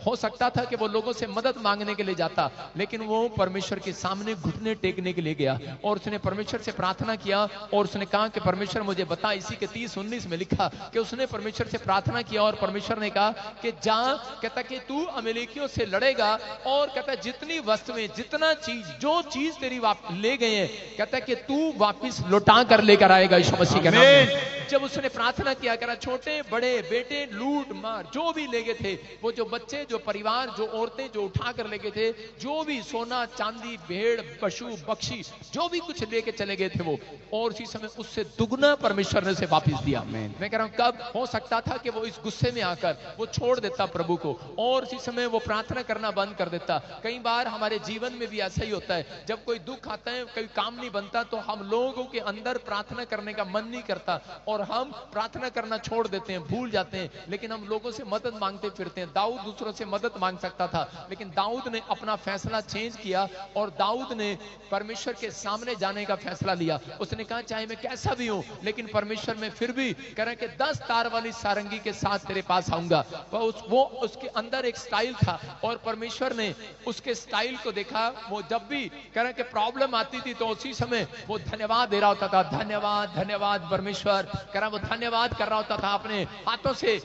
Speaker 1: हो सकता था कि वो लोगों से मदद मांगने के लिए जाता, लेकिन वो परमेश्वर के सामने घुटने टेकने के लिए गया और उसने परमेश्वर से प्रार्थना किया और उसने कहा कि परमेश्वर मुझे बता। इसी के 30:19 में लिखा कि उसने परमेश्वर से प्रार्थना किया और परमेश्वर ने कहा कि जा, कहता कि तू अमेलेकियों से लड़ेगा और कहता जितनी वस्तुएं, जितना चीज, जो चीज तेरी ले गए हैं, कहता कि तू वापिस लौटा कर लेकर आएगा यीशु मसीह के नाम में। जब उसने प्रार्थना किया, करा छोटे बड़े बेटे लूट मार जो भी ले गए थे, वो जो बच्चे, जो परिवार, जो औरतें जो उठा कर ले गए थे, जो भी सोना चांदी भेड़ पशु पक्षी जो भी कुछ लेके चले गए थे वो, और उसी समय उससे दुगना परमेश्वर ने उसे वापस दिया। मैं कह रहा हूं कब हो सकता था कि वो इस गुस्से में आकर वो छोड़ देता प्रभु को और उसी समय वो प्रार्थना करना बंद कर देता। कई बार हमारे जीवन में भी ऐसा ही होता है, जब कोई दुख आता है, कोई काम नहीं बनता, तो हम लोगों के अंदर प्रार्थना करने का मन नहीं करता और हम प्रार्थना करना छोड़ देते हैं, भूल जाते हैं, लेकिन हम लोगों से मदद मांगते फिरते हैं। दाऊद दूसरों से मदद मांग सकता था, लेकिन दाऊद ने अपना फैसला चेंज किया और दाऊद ने परमेश्वर के सामने जाने का फैसला लिया। उसने कहा चाहे मैं कैसा भी हूं, लेकिन परमेश्वर में फिर भी कह रहा कि 10 तार वाली सारंगी के साथ तेरे पास आऊंगा। वो उसके अंदर एक स्टाइल था और परमेश्वर ने उसके स्टाइल को देखा। वो जब भी कह रहा कि प्रॉब्लम आती थी तो उसी समय वो धन्यवाद दे रहा होता था, धन्यवाद धन्यवाद परमेश्वर, कह रहा वो धन्यवाद कर रहा होता था, अपने हाथों से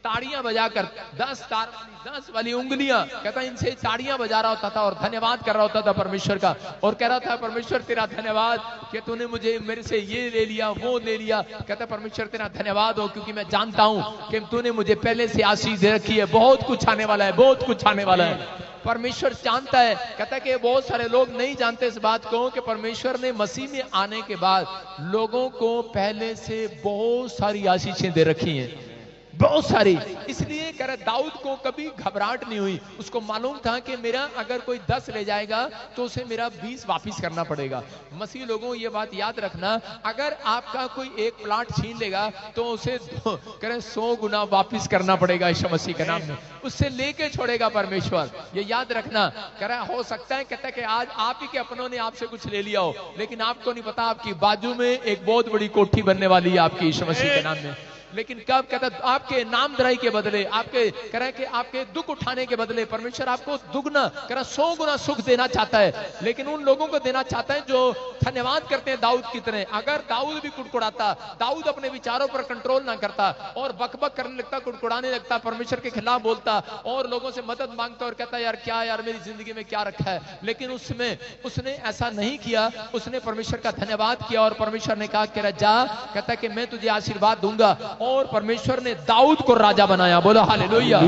Speaker 1: ताड़ियां बजाकर 10 वाली उंगलियां, कहता इनसे ताड़ियां बजा रहा होता था और धन्यवाद कर रहा होता था परमेश्वर का, और कह रहा था परमेश्वर तेरा धन्यवाद कि तूने मुझे मेरे से ये ले लिया वो ले लिया। कहता परमेश्वर तेरा धन्यवाद हो क्योंकि मैं जानता हूं कि तूने मुझे पहले से आशीष दे रखी है, बहुत कुछ आने वाला है, बहुत कुछ आने वाला है। परमेश्वर जानता है। कहता है कि बहुत सारे लोग नहीं जानते इस बात को कि परमेश्वर ने मसीह में आने के बाद लोगों को पहले से बहुत सारी आशीषें दे रखी हैं, बहुत सारी। इसलिए कह रहा दाऊद को कभी घबराहट नहीं हुई, उसको मालूम था कि मेरा अगर कोई 10 ले जाएगा तो उसे मेरा 20 वापिस करना पड़ेगा। मसीह लोगों ये बात याद रखना, अगर आपका कोई एक प्लाट छीन लेगा तो उसे कह रहे 100 गुना वापिस करना पड़ेगा यीशु मसीह के नाम में, उससे लेके छोड़ेगा परमेश्वर, ये याद रखना। कह रहा हो सकता है कहता है कि आज आप ही के अपनों ने आपसे कुछ ले लिया हो, लेकिन आपको नहीं पता आपकी बाजू में एक बहुत बड़ी कोठी बनने वाली है आपकी यीशु मसीह के नाम में। लेकिन कब कहता है आपके नामधराई के बदले, आपके कह रहे हैं कि आपके दुख उठाने के बदले परमेश्वर आपको दुगना कह रहा 100 गुना सुख देना चाहता है, लेकिन उन लोगों को देना चाहता है जो धन्यवाद करते हैं दाऊद की तरह। अगर दाऊद भी कुड़कुड़ाता, दाऊद अपने विचारों पर कंट्रोल ना करता और बकबक करने लगता, कुड़कुड़ाने लगता, परमेश्वर के खिलाफ बोलता और लोगों से मदद मांगता और कहता यार क्या यार मेरी जिंदगी में क्या रखा है, लेकिन उसने ऐसा नहीं किया। उसने परमेश्वर का धन्यवाद किया और परमेश्वर ने कहा कि जा, कहता कि मैं तुझे आशीर्वाद दूंगा। और परमेश्वर ने दाऊद को राजा बनाया। बोलो हालेलुया।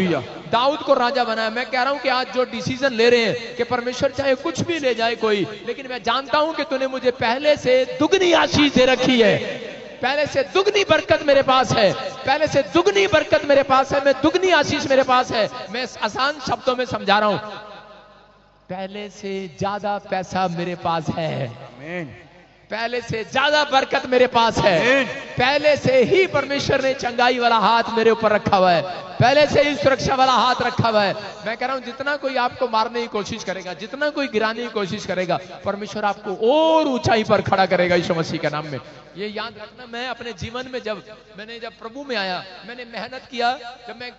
Speaker 1: दाऊद को राजा बनाया। मैं कह रहा हूं कि आज जो डिसीजन ले रहे हैं कि परमेश्वर चाहे कुछ भी ले जाए कोई, लेकिन मैं जानता हूं कि तूने मुझे पहले से दुगनी आशीष दे रखी है, पहले से दुगनी बरकत मेरे पास है, पहले से दुगनी बरकत मेरे पास है, मैं दुगनी आशीष मेरे पास है। मैं आसान शब्दों में समझा रहा हूं, पहले से ज्यादा पैसा मेरे पास है, पहले से ज्यादा बरकत मेरे पास है, पहले से ही परमेश्वर ने चंगाई वाला हाथ मेरे ऊपर रखा हुआ है, पहले से ही सुरक्षा वाला हाथ रखा हुआ है। मैं कह रहा हूं जितना कोई आपको मारने की कोशिश करेगा, जितना कोई गिराने की कोशिश करेगा, परमेश्वर आपको और ऊंचाई पर खड़ा करेगा यीशु मसीह के नाम में। ये याद रखना। मैं अपने जीवन में जब प्रभु में आया, मैंने मेहनत किया। जब मैं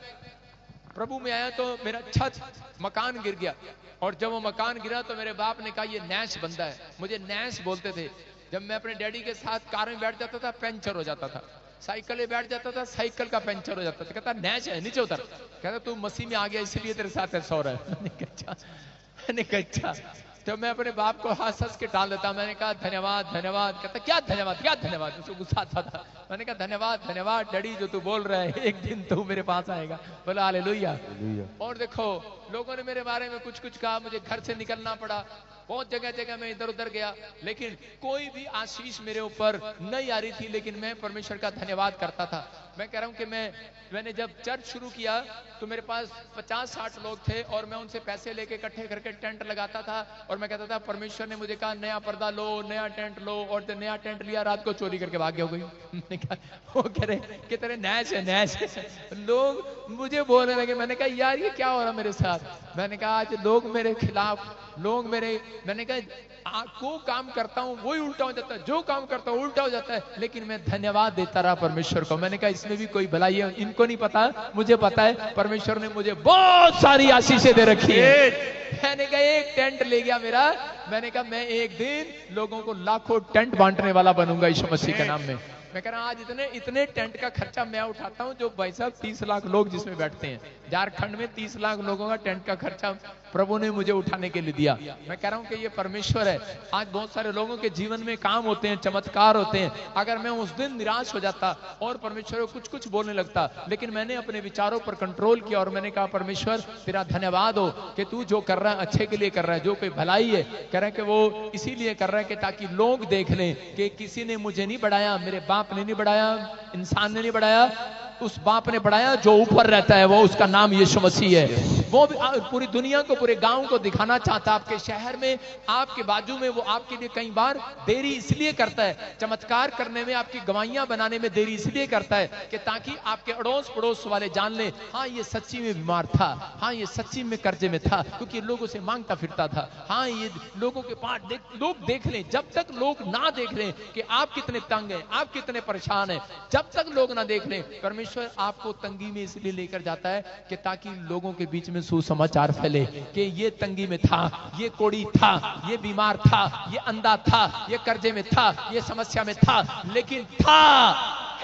Speaker 1: प्रभु में आया तो मेरा छत मकान गिर गया, और जब वो मकान गिरा तो मेरे बाप ने कहा ये नैश बंदा है। मुझे नैश बोलते थे। जब मैं अपने डैडी के साथ कार में बैठ जाता था पंचर हो जाता था, साइकिल में बैठ जाता था साइकिल का पंचर हो जाता था। कहता नैश है नीचे उतर, कहता तू मसीह में आ गया इसलिए तेरे साथ ऐसा हो रहा है। मैंने कहा अच्छा। तो मैं अपने बाप को हंस हंस के टाल देता। मैंने कहा धन्यवाद धन्यवाद। कहता क्या धन्यवाद क्या धन्यवाद, उसको गुस्सा आता था। मैंने कहा धन्यवाद धन्यवाद डैडी, जो तू बोल रहा है एक दिन तू मेरे पास आएगा। बोला हालेलुया। और देखो लोगों ने मेरे बारे में कुछ कुछ कहा, मुझे घर से निकलना पड़ा, बहुत जगह जगह मैं इधर उधर गया, लेकिन कोई भी आशीष मेरे ऊपर नहीं आ रही थी, लेकिन मैं परमेश्वर का धन्यवाद करता था। मैं कह रहा हूं कि मैंने जब चर्च शुरू किया तो मेरे पास 50-60 लोग थे और मैं उनसे पैसे लेके इकट्ठे करके टेंट लगाता था और मैं कहता था परमेश्वर ने मुझे कहा नया पर्दा लो, नया टेंट लो, और जब नया टेंट लिया रात को चोरी करके भाग गया। मैंने कहा वो कह रहे कि तेरे नैश है नैश है। लोग मुझे बोलने लगे। मैंने कहा यार ये क्या हो रहा मेरे साथ। मैंने कहा आज लोग मेरे खिलाफ, लोग मेरे, मैंने कहा को काम करता हूं वही उल्टा हो जाता है, जो काम करता हूं उल्टा हो जाता है, लेकिन मैं धन्यवाद देता रहा परमेश्वर को। मैंने कहा इसमें भी कोई भलाई है, इनको नहीं पता, मुझे पता है। परमेश्वर ने मुझे बहुत सारी आशीषें दे रखी है। मैंने कहा एक टेंट ले गया मेरा, मैंने कहा मैं एक दिन लोगों को लाखों टेंट बांटने वाला बनूंगा यीशु मसीह के नाम में। मैं कह रहा हूं आज इतने टेंट का खर्चा मैं उठाता हूं, जो भाई साहब 30 लाख लोग जिसमें बैठते हैं, झारखंड में 30 लाख लोगों का टेंट का खर्चा प्रभु ने मुझे उठाने के लिए दिया। मैं कह रहा हूं कि ये परमेश्वर है। आज बहुत सारे लोगों के जीवन में काम होते हैं, चमत्कार होते हैं। अगर मैं उस दिन निराश हो जाता और परमेश्वर को कुछ कुछ बोलने लगता, लेकिन मैंने अपने विचारों पर कंट्रोल किया और मैंने कहा परमेश्वर तेरा धन्यवाद हो कि तू जो कर रहा है अच्छे के लिए कर रहा है, जो कोई भलाई है कह रहा है कि वो इसीलिए कर रहा है कि ताकि लोग देख लें कि किसी ने मुझे नहीं बढ़ाया, मेरे बाप ने नहीं बढ़ाया, इंसान ने नहीं बढ़ाया, उस बाप ने बढ़ाया जो ऊपर रहता है, वो उसका नाम यीशु मसीह है। वो भी पूरी दुनिया को, पूरे गांव को दिखाना चाहता है। आपके शहर में, आपके बाजू में वो आपके लिए कई बार देरी इसलिए करता है, चमत्कार करने में, आपकी गवाहियां बनाने में देरी इसलिए करता है कि ताकि आपके अड़ोस पड़ोस वाले जान ले हाँ ये सच्ची में बीमार था, हाँ ये सच्ची में कर्जे में था, क्योंकि लोगों से मांगता फिरता था। हाँ ये लोगों के पास लोग देख लें। जब तक लोग ना देख लें कि आप कितने तंग हैं, आप कितने परेशान हैं, जब तक लोग ना देख लें, परमेश्वर आपको तंगी में इसलिए लेकर जाता है कि ताकि लोगों के बीच में सुसमाचार फैले कि ये तंगी में था, ये कोड़ी था, ये बीमार था, ये अंधा था, ये कर्जे में था, ये समस्या में था, लेकिन था,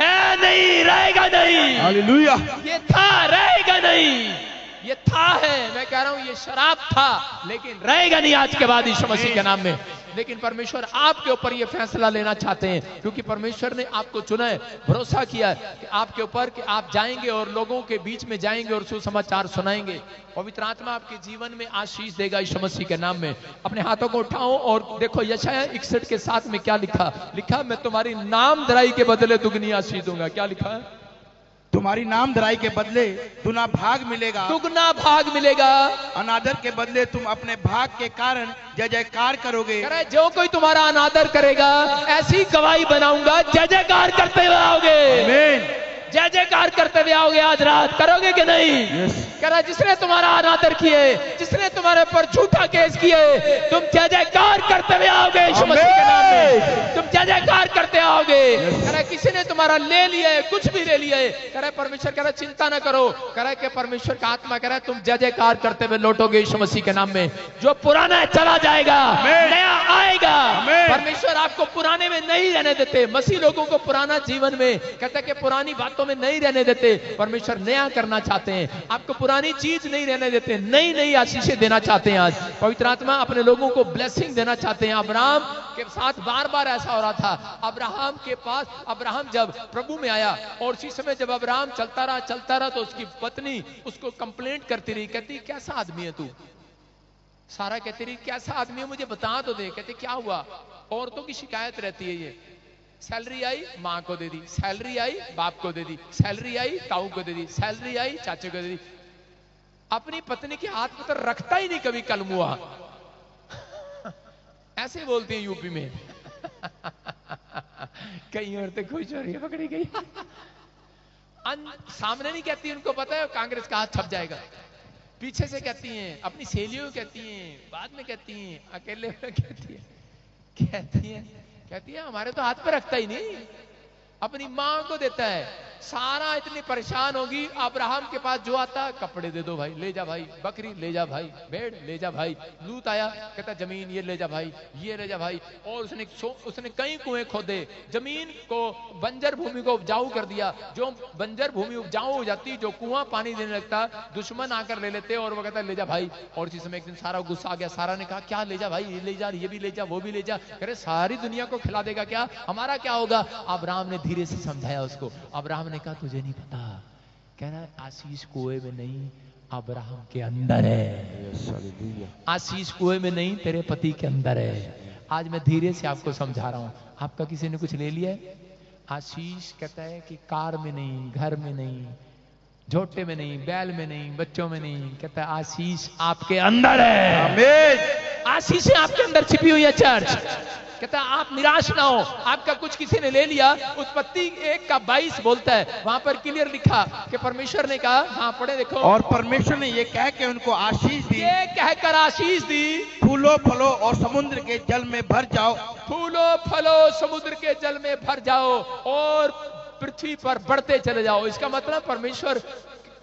Speaker 1: है नहीं, रहेगा नहीं। हालेलुया। ये था, रहेगा नहीं। ये था है, मैं कह रहा हूं ये शराब था, लेकिन रहेगा नहीं आज के बाद यीशु मसीह के नाम में। लेकिन परमेश्वर आपके ऊपर ये फैसला लेना चाहते हैं, क्योंकि परमेश्वर ने आपको चुना है, भरोसा किया है कि आपके ऊपर कि आप जाएंगे और लोगों के बीच में जाएंगे और सुसमाचार सुनाएंगे। पवित्र आत्मा आपके जीवन में आशीष देगा यीशु मसीह के नाम में। अपने हाथों को उठाओ और देखो यशायाह 61 के 7 में क्या लिखा, मैं तुम्हारी नामधराई के बदले दुगनी आशीष दूंगा। क्या लिखा है?
Speaker 8: तुम्हारी नामधराई के बदले दुगना भाग मिलेगा,
Speaker 1: दुगना भाग मिलेगा।
Speaker 8: अनादर के बदले तुम अपने भाग के कारण जय जयकार करोगे।
Speaker 1: जो कोई तुम्हारा अनादर करेगा ऐसी गवाही बनाऊंगा, जय जयकार करते हुए आओगे। आमीन। जय जयकार करते हुए आओगे। आज रात करोगे कि नहीं? कह रहा जिसने तुम्हारा अनादर किए, जिसने तुम्हारे पर झूठा केस किए, तुम जय जयकार करते हुए आओगे यीशु मसीह के नाम में। तुम जय जयकार करते आओगे। कह रहा किसी ने तुम्हारा ले लिया है, कुछ भी ले लिया है, कह रहा परमेश्वर कह रहा चिंता ना करो। कह रहा कि परमेश्वर का आत्मा कह रहा है तुम जय जयकार करते हुए लौटोगे यीशु मसीह के नाम में। जो पुराना है चला जाएगा, नया आएगा। परमेश्वर आपको पुराने में नहीं रहने देते। मसीह लोगों को पुराना जीवन में कहते हैं कि पुरानी बातों में नहीं रहने देते। परमेश्वर नया करना चाहते हैं, आपको पुरानी चीज नहीं रहने देते, नई नई आशीषें देना चाहते हैं। आज पवित्र आत्मा अपने लोगों को ब्लेसिंग देना चाहते हैं। अब्राहम के साथ बार बार ऐसा हो रहा था। अब्राहम के पास, अब्राहम जब प्रभु में आया और उसी समय जब अब्राहम चलता रहा तो उसकी पत्नी उसको कंप्लेंट करती रही, कहती कैसा आदमी है तू। सारा कहती रही कैसा आदमी है मुझे बता तो दे। कहते क्या हुआ, औरतों की शिकायत रहती है ये, सैलरी आई माँ को दे दी, सैलरी आई बाप को दे दी, सैलरी आई ताऊ को दे दी, सैलरी आई चाचे को दे दी। अपनी पत्नी के हाथ में तो रखता ही नहीं कभी कलमुआ। ऐसे बोलती हैं यूपी में। कई औरतें खुश हो रही है, पकड़ी गई। सामने नहीं कहती, उनको पता है कांग्रेस का हाथ छप जाएगा। पीछे से कहती हैं, अपनी सहेलियों को कहती हैं, बाद में कहती हैं, अकेले में कहती है हमारे तो हाथ पे रखता ही नहीं, अपनी मां को देता है। सारा इतनी परेशान होगी। अब्राहम के पास जो आता, कपड़े दे दो भाई, ले जा भाई, बकरी ले जा भाई, भेड़ ले जा भाई। लूत आया, कहता जमीन ये ले जा भाई, ये ले जा भाई। और उसने कई कुएं खोदे, जमीन को बंजर भूमि को उपजाऊ कर दिया। जो बंजर भूमि उपजाऊ हो जाती, जो कुआं पानी देने लगता, दुश्मन आकर ले लेते और वो कहता ले जा भाई। और इसी समय एक दिन सारा गुस्सा आ गया। सारा ने कहा क्या ले जा भाई, ये ले जा, ये भी ले जा, वो भी ले जा। कह रहे सारी दुनिया को खिला देगा क्या, हमारा क्या होगा। अब्राहम ने धीरे से समझाया उसको। अब्राहम ने कहा तुझे नहीं पता, कह रहा है आशीष कुएं में नहीं अब्राहम के अंदर है। आशीष कुएं में नहीं तेरे पति के अंदर है। आज मैं धीरे से आपको समझा रहा हूं। आपका किसी ने कुछ ले लिया है। आशीष कहता है कि कार में नहीं, घर में नहीं, झोटे में नहीं, बैल में नहीं, बच्चों में नहीं, कहता है आशीष आपके अंदर है। आशीष आपके अंदर छिपी हुई है चर्च। कहता है आप निराश ना हो। आपका कुछ किसी ने ले लिया। उत्पत्ति 1:22 बोलता है, वहां पर क्लियर लिखा कि परमेश्वर ने कहा, हाँ पढ़े देखो,
Speaker 8: और परमेश्वर ने ये कह के उनको आशीष दी,
Speaker 1: ये कहकर आशीष दी,
Speaker 8: फूलो फलो और समुद्र के जल में भर जाओ,
Speaker 1: फूलो फलो समुद्र के जल में भर जाओ और पृथ्वी पर बढ़ते चले जाओ। इसका मतलब परमेश्वर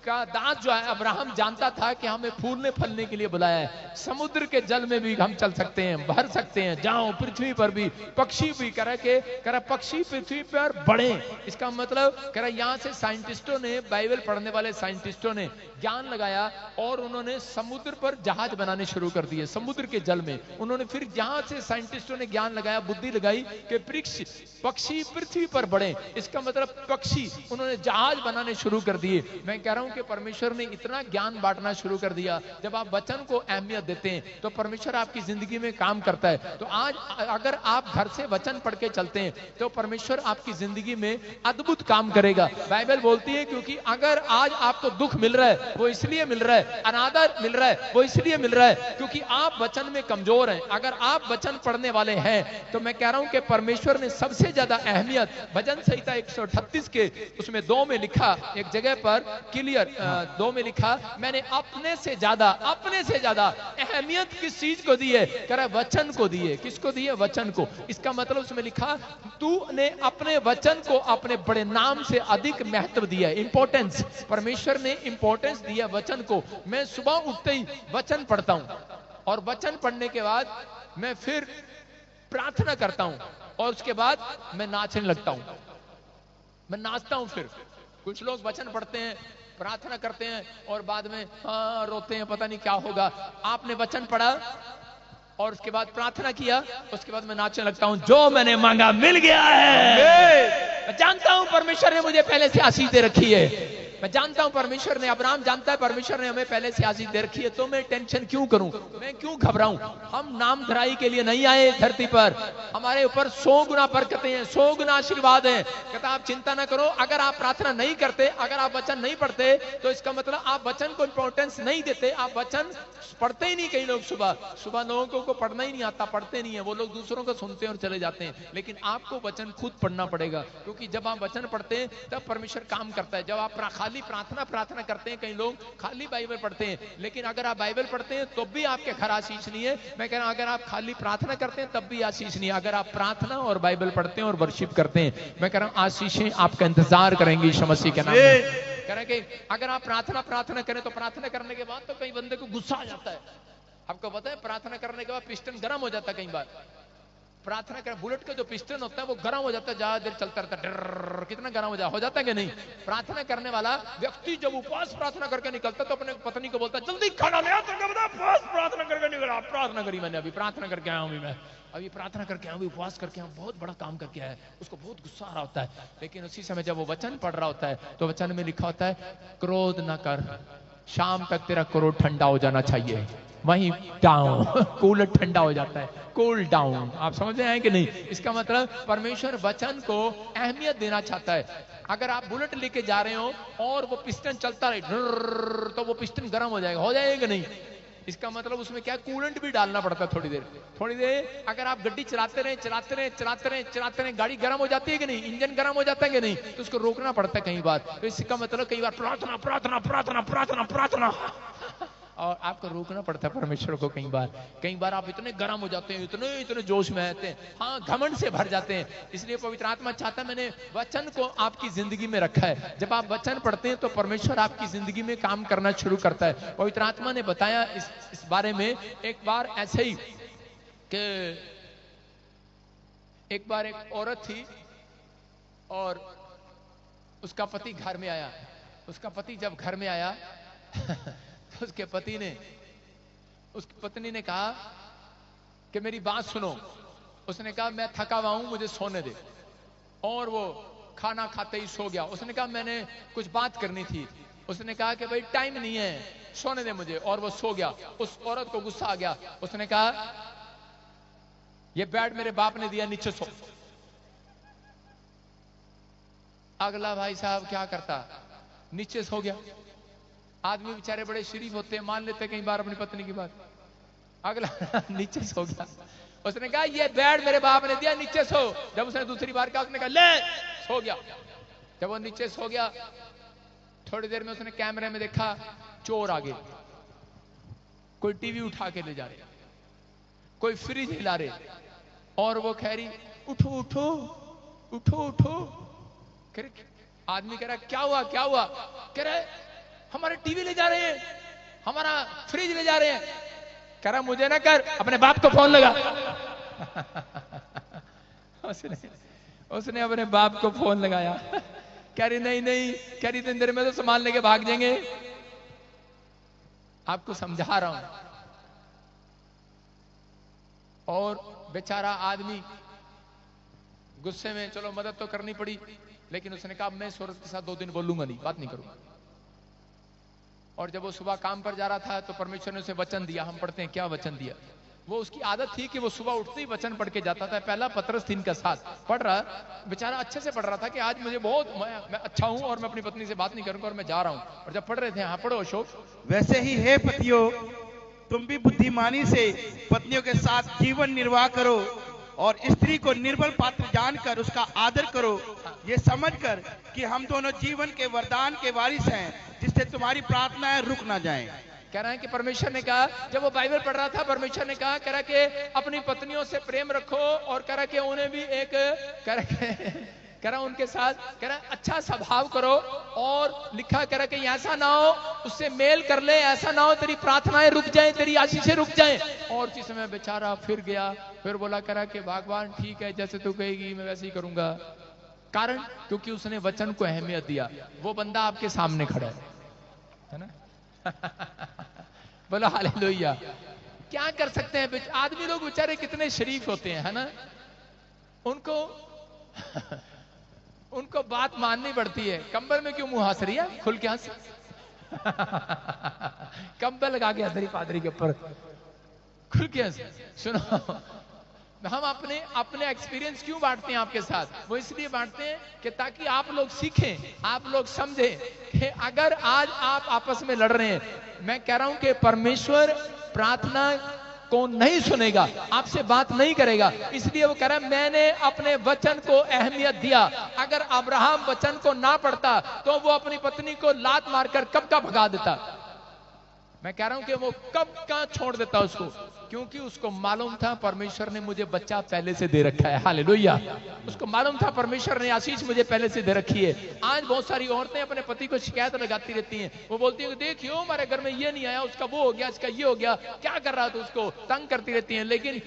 Speaker 1: का दांत जो है, अब्राहम जानता था कि हमें फूलने फलने के लिए बुलाया है। समुद्र के जल में भी हम चल सकते हैं, भर सकते हैं, जाओ पृथ्वी पर भी, पक्षी भी करा पक्षी पृथ्वी पर बढ़े। इसका मतलब करा यहाँ से साइंटिस्टों ने, बाइबल पढ़ने वाले साइंटिस्टों ने ज्ञान लगाया और उन्होंने समुद्र पर जहाज बनाने शुरू कर दिए, समुद्र के जल में। उन्होंने फिर जहां से साइंटिस्टों ने ज्ञान लगाया, बुद्धि लगाई कि पक्षी पृथ्वी पर बढ़े। इसका मतलब पक्षी, उन्होंने जहाज बनाने शुरू कर दिए। मैं कह रहा हूं कि परमेश्वर ने इतना ज्ञान बांटना शुरू कर दिया। जब आप वचन को अहमियत देते हैं तो परमेश्वर आपकी जिंदगी में काम करता है। तो आज अगर आप घर से वचन पढ़ के चलते हैं तो परमेश्वर आपकी जिंदगी में अद्भुत काम करेगा। बाइबल बोलती है क्योंकि अगर आज आपको दुख मिल रहा है वो इसलिए मिल रहा है, अनादर मिल रहा है वो इसलिए मिल रहा है क्योंकि आप वचन में कमजोर हैं। अगर आप वचन पढ़ने वाले हैं तो मैं कह रहा हूं कि परमेश्वर ने सबसे ज्यादा अहमियत भजन संहिता 138 के उसमें 2 में लिखा, एक जगह पर क्लियर 2 में लिखा, मैंने अपने से ज्यादा अहमियत किस चीज को दी है, कह रहा है वचन को दी है। किसको दी है? वचन को। इसका मतलब उसमें लिखा तूने अपने वचन को अपने बड़े नाम से अधिक महत्व दिया है, इंपॉर्टेंस। परमेश्वर ने इंपॉर्टेंस दिया वचन को। मैं सुबह उठते ही वचन पढ़ता हूं और वचन पढ़ने के बाद मैं फिर प्रार्थना करता हूं और उसके बाद मैं नाचने लगता हूं, मैं नाचता हूं। फिर कुछ लोग वचन पढ़ते हैं, प्रार्थना करते हैं और बाद में रोते हैं, पता नहीं क्या होगा। आपने वचन पढ़ा और उसके बाद प्रार्थना किया, उसके बाद मैं नाचने लगता हूं। जो मैंने मांगा मिल गया है। मैं जानता हूं परमेश्वर ने मुझे पहले से आशीष दे रखी है। मैं जानता हूं परमेश्वर ने, अब्राहम जानता है परमेश्वर ने हमें पहले से आशीष दे रखी है। तो मैं टेंशन क्यों करूं, मैं क्यों घबराऊं। हम नाम धराई के लिए नहीं आए धरती पर। हमारे ऊपर 100 गुना बरकतें हैं, 100 गुना आशीर्वाद हैं। कहता आप चिंता ना करो। अगर आप प्रार्थना नहीं करते, अगर आप वचन नहीं पढ़ते तो इसका मतलब आप वचन को इंपॉर्टेंस नहीं देते। आप वचन पढ़ते ही नहीं। कई लोग सुबह लोगों को पढ़ना ही नहीं आता, पढ़ते नहीं है, वो लोग दूसरों को सुनते हैं और चले जाते हैं। लेकिन आपको वचन खुद पढ़ना पड़ेगा क्योंकि जब आप वचन पढ़ते हैं तब परमेश्वर काम करता है। जब आप खाली प्रार्थना करते हैं, कई लोग खाली बाइबल पढ़ते हैं, लेकिन अगर आप बाइबल पढ़ते हैं तो भी आपके घर आशीष नहीं है। मैं कह रहा हूं अगर आप खाली प्रार्थना करते हैं तब भी आशीष नहीं है। अगर आप प्रार्थना और बाइबल पढ़ते हैं और वर्शिप करते हैं, मैं कह रहा हूं आशीषें आपका इंतजार करेंगी यीशु मसीह के नाम में। कह रहे हैं कि अगर आप प्रार्थना करें तो प्रार्थना करने के बाद तो कई बंदे को गुस्सा आ जाता है। आपको पता है प्रार्थना करने के बाद पिस्टन गर्म हो जाता है। कई बार प्रार्थना कर बुलेट का जो पिस्टन होता है वो गर्म हो जाता है, ज्यादा देर चलता रहता है, कितना गर्म हो जाता है कि नहीं। प्रार्थना करने वाला व्यक्ति जब उपवास प्रार्थना करके निकलता तो अपने पत्नी को बोलता जल्दी खाना ले आ, प्रार्थना करके निकला, प्रार्थना करी मैंने, अभी प्रार्थना करके आया हूं, मैं अभी प्रार्थना करके आया, उपवास करके आया, बहुत बड़ा काम करके आया है। उसको बहुत गुस्सा आ रहा होता है, लेकिन उसी समय जब वो वचन पढ़ रहा होता है तो वचन में लिखा होता है क्रोध न कर, शाम तक तेरा क्रोध ठंडा हो जाना चाहिए। वहीं डाउन, कूलर ठंडा हो जाता है, कूल डाउन। आप समझ रहे हैं कि नहीं? इसका मतलब परमेश्वर वचन को अहमियत देना चाहता है। अगर आप बुलेट लेके जा रहे हो और वो पिस्टन चलता रहे तो वो पिस्टन गर्म हो जाएगा कि नहीं? इसका मतलब उसमें क्या, कूलेंट भी डालना पड़ता है थोड़ी देर। अगर आप गाड़ी चलाते रहे गाड़ी गर्म हो जाती है कि नहीं, इंजन गर्म हो जाता है कि नहीं, तो उसको रोकना पड़ता है कई बार। तो इसका मतलब कई बार प्रार्थना और आपको रोकना पड़ता है परमेश्वर को। कई बार आप इतने गर्म हो जाते हैं, इतने जोश में आते हैं, हाँ घमंड से भर जाते हैं। इसलिए पवित्र आत्मा चाहता है, मैंने वचन को आपकी जिंदगी में रखा है। जब आप वचन पढ़ते हैं तो परमेश्वर आपकी जिंदगी में काम करना शुरू करता है। पवित्र आत्मा ने बताया इस बारे में। एक बार ऐसे ही कि एक बार एक औरत थी और उसका पति घर में आया। उसका पति जब घर में आया तो उसकी पत्नी ने कहा कि मेरी बात सुनो। उसने कहा मैं थका हुआ हूं, मुझे सोने दे। और वो खाना खाते ही सो गया। उसने कहा मैंने कुछ बात करनी थी। उसने कहा कि भाई टाइम नहीं है, सोने दे मुझे, और वो सो गया। उस औरत को गुस्सा आ गया। उसने कहा ये बेड मेरे बाप ने दिया, नीचे सो। अगला भाई साहब क्या करता, नीचे सो गया। आदमी बेचारे बड़े शरीफ होते हैं, मान लेते कई बार अपनी पत्नी की बात। अगला नीचे सो गया। उसने कहा ये बेड मेरे बाप ने दिया, नीचे सो। जब उसने दूसरी बार कहा, उसने कहा ले, सो गया। जब वो नीचे सो गया, थोड़ी देर में उसने कैमरे में देखा चोर आ गए। कोई टीवी उठा के ले जा रहे, कोई फ्रिज हिला रहे, और वो कह रही उठो उठो उठो उठो। आदमी कह रहा क्या हुआ क्या हुआ? कह रहा हमारे टीवी ले जा रहे हैं, हमारा फ्रिज ले जा रहे हैं। कह रहा मुझे ना कर, अपने बाप को फोन लगा। उसने अपने बाप को फोन लगाया। कह रही नहीं नहीं, कह रही इतनी देर में तो सामान लेके भाग जाएंगे। आपको समझा रहा हूं। और बेचारा आदमी गुस्से में, चलो मदद तो करनी पड़ी, लेकिन उसने कहा मैं इस औरत के साथ 2 दिन बोलूंगा नहीं, बात नहीं करूंगा। और जब वो सुबह काम पर जा रहा था तो परमेश्वर ने उसे वचन दिया। हम पढ़ते हैं क्या वचन दिया। वो उसकी आदत थी कि वो सुबह उठते ही वचन पढ़ के जाता था। पहला पत्रस 3 का 7 पढ़ रहा, बेचारा अच्छे से पढ़ रहा था कि आज मुझे बहुत मैं अच्छा हूं और मैं अपनी पत्नी से बात नहीं करूंगा और मैं जा रहा हूं। और जब पढ़ रहे थे, हाँ पढ़ो अशोक।
Speaker 8: वैसे ही हे पतियों, तुम भी बुद्धिमानी से पत्नियों के साथ जीवन निर्वाह करो और स्त्री को निर्बल पात्र जानकर उसका आदर करो, ये समझकर कि हम दोनों जीवन के वरदान के वारिस हैं, जिससे तुम्हारी प्रार्थनाएं रुक ना जाएं।
Speaker 1: कह रहा है कि परमेश्वर ने कहा, जब वो बाइबल पढ़ रहा था, परमेश्वर ने कहा कह रहा कि अपनी पत्नियों से प्रेम रखो और कह रहा कि उन्हें भी एक कह रहा उनके साथ कह रहा अच्छा स्वभाव करो। और लिखा कह रहा कि ऐसा ना हो उससे मेल कर ले, ऐसा ना हो तेरी प्रार्थनाएं रुक जाएं, तेरी आशीषें रुक जाएं। और जिस समय बेचारा फिर गया, फिर बोला कह रहा कि भगवान ठीक है, जैसे तू कहेगी मैं वैसे ही करूंगा। कारण क्योंकि उसने वचन को अहमियत दिया। वो बंदा आपके सामने खड़ा है ना। बोलो हालेलुया। क्या कर सकते हैं आदमी लोग बेचारे कितने शरीफ होते हैं, है ना। उनको बात माननी पड़ती है। कंबल में क्यों मुंह हंस रही है, खुल के हंस। कंबल लगा के हंस रही पादरी के ऊपर, खुल के हंस। सुनो, हम अपने एक्सपीरियंस क्यों बांटते हैं आपके साथ? वो इसलिए बांटते हैं कि ताकि आप लोग सीखें, आप लोग समझें कि अगर आज आप आपस में लड़ रहे हैं, मैं कह रहा हूं कि परमेश्वर प्रार्थना को नहीं सुनेगा, आपसे बात नहीं करेगा। इसलिए वो कह रहा है मैंने अपने वचन को अहमियत दिया। अगर अब्राहम वचन को ना पढ़ता तो वो अपनी पत्नी को लात मारकर कब का भगा देता। मैं कह रहा हूं कि वो कब का छोड़ देता उसको, क्योंकि उसको मालूम था परमेश्वर ने मुझे बच्चा पहले से दे रखा है। हालेलुया। उसको मालूम था परमेश्वर ने आशीष मुझे पहले से दे रखी है। आज बहुत सारी औरतें अपने पति को शिकायत लगाती रहती हैं। वो बोलती हैं देखियो हमारे घर में ये नहीं आया, उसका वो हो गया, इसका ये हो गया, क्या कर रहा था, उसको तंग करती रहती हैं। लेकिन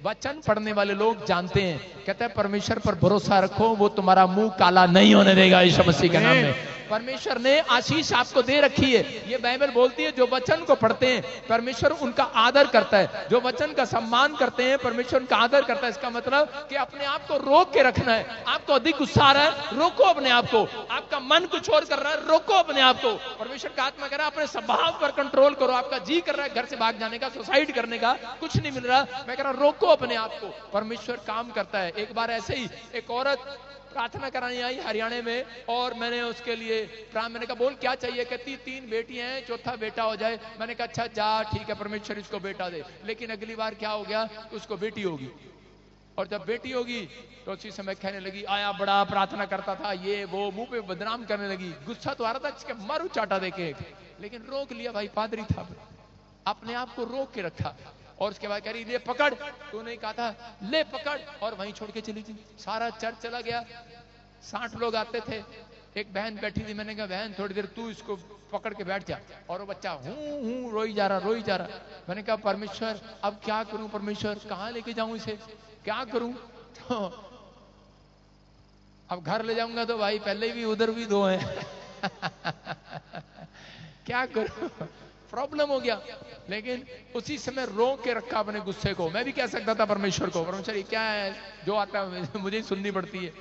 Speaker 1: वचन पढ़ने वाले लोग जानते हैं, कहते हैं परमेश्वर पर भरोसा रखो, वो तुम्हारा मुंह काला नहीं होने देगा यीशु मसीह के नाम में। परमेश्वर ने आशीष आपको दे रखी है। ये बाइबल बोलती है जो वचन को पढ़ते हैं परमेश्वर उनका आदर करता है, जो वचन का सम्मान करते हैं परमेश्वर उनका आदर करता है। इसका मतलब कि अपने आप को रोक के रखना है। आपको अधिक गुस्सा आ रहा है, रोको अपने आप को। आपका मन कुछ और कर रहा है, रोको अपने आप को। परमेश्वर का आत्मा कह रहा है अपने स्वभाव पर कंट्रोल करो। आपका जी कर रहा है घर से भाग जाने का, सुसाइड करने का, कुछ नहीं मिल रहा, मैं कह रहा रोको अपने आप को। परमेश्वर काम करता है। एक बार ऐसे ही एक औरत प्रार्थना कराने आई हरियाणा में, और मैंने उसके लिए मैंने कहा बोल क्या चाहिए, कहती 3 बेटियां हैं, चौथा बेटा हो जाए। मैंने कहा अच्छा जा ठीक है परमेश्वर इसको बेटा दे। लेकिन अगली बार क्या हो गया, उसको बेटी होगी। और जब बेटी होगी तो उसी समय कहने लगी आया बड़ा प्रार्थना करता था, ये वो मुंह पे बदनाम करने लगी। गुस्सा तो आ रहा था इसके मारू चाटा देके, लेकिन रोक लिया। भाई पादरी था, अपने आप को रोक के रखा। और उसके बाद कह रही ले पकड़, तूने कहा था ले पकड़, और वहीं छोड़ के चली थी। सारा चर्च चला गया, 60 लोग आते थे। एक बहन बैठी थी, मैंने कहा बहन थोड़ी देर तू इसको पकड़ के बैठ जा। और वो बच्चा हूं रोई जा रहा। मैंने कहा परमेश्वर अब क्या करूं, परमेश्वर कहां लेके जाऊं इसे, क्या करूं। तो अब घर ले जाऊंगा तो भाई पहले भी उधर भी 2 हैं क्या करूं, प्रॉब्लम हो गया। लेकिन उसी समय रोक के रखा अपने गुस्से को। मैं भी कह सकता था परमेश्वर को, परमेश्वर ये क्या है जो आता है मुझे ही सुननी पड़ती है।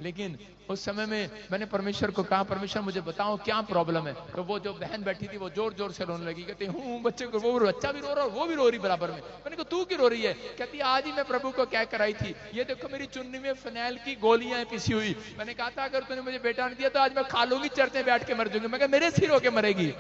Speaker 1: लेकिन उस समय में मैंने परमेश्वर को कहा परमेश्वर मुझे बताओ क्या प्रॉब्लम है। तो वो जो बहन बैठी थी वो जोर जोर से रोने लगी, कहती हूँ बच्चे को, वो बच्चा भी रो रहा और वो भी रो रही बराबर में। मैंने कहा तू क्यों रो रही है, कहती आज ही मैं प्रभु को क्या कराई थी, ये देखो मेरी चुन्नी में फिनाइल की गोलियां पिसी हुई। मैंने कहा था अगर तूने मुझे बेटा नहीं दिया तो आज मैं खा लूंगी, चर्च में बैठ के मर जाऊंगी। मैं कहा मेरे सिर होके मरेगी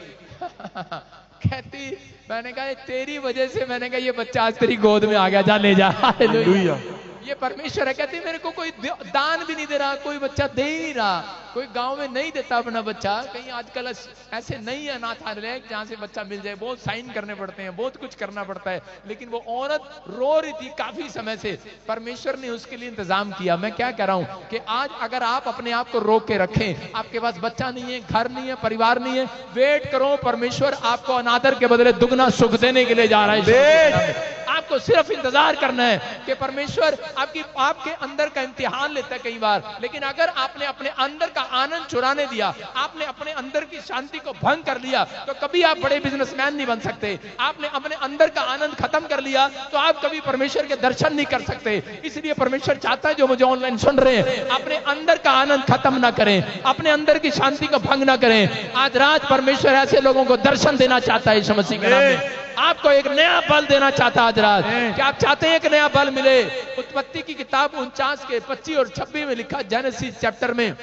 Speaker 1: कहती मैंने कहा तेरी वजह से, मैंने कहा ये बच्चा आज तेरी गोद में आ गया, जा ले जा। हालेलुया। ये परमेश्वर है। कहती मेरे को कोई दान भी नहीं दे रहा, कोई बच्चा दे ही नहीं रहा, कोई गांव में नहीं देता अपना बच्चा। कहीं आजकल ऐसे नहीं है अनाथालय जहां से बच्चा मिल जाए, बहुत साइन करने पड़ते हैं, बहुत कुछ करना पड़ता है। लेकिन वो औरत रो रही थी काफी समय से, परमेश्वर ने उसके लिए इंतजाम किया। मैं क्या कह रहा हूं कि आज अगर आप अपने आप को रोक के रखें, आपके पास बच्चा नहीं है, घर नहीं है, परिवार नहीं है, वेट करो, परमेश्वर आपको अनादर के बदले दुगना सुख देने के लिए जा रहा है। आपको सिर्फ इंतजार करना है कि परमेश्वर आपके अंदर का इम्तिहान लेता है कई बार। लेकिन अगर आपने अपने अंदर का आनंद चुराने दिया, आपने अपने अंदर की शांति को भंग कर लिया, तो कभी आप बड़े बिजनेसमैन नहीं बन सकते। आपने अपने अंदर का आनंद खत्म कर लिया तो आप कभी परमेश्वर के दर्शन नहीं कर सकते। इसलिए परमेश्वर चाहता है जो मुझे ऑनलाइन सुन रहे हैं, अपने अंदर का आनंद खत्म ना करें, अपने अंदर की शांति को भंग ना करें। आज रात परमेश्वर ऐसे लोगों को दर्शन देना चाहता है यीशु मसीह के नाम में। आपको एक नया बल देना चाहता है आज रात। क्या आप चाहते हैं एक नया बल मिले? उत्पत्ति की किताब 49 के 25 और 26 में लिखा, जेनेसिस चैप्टर में,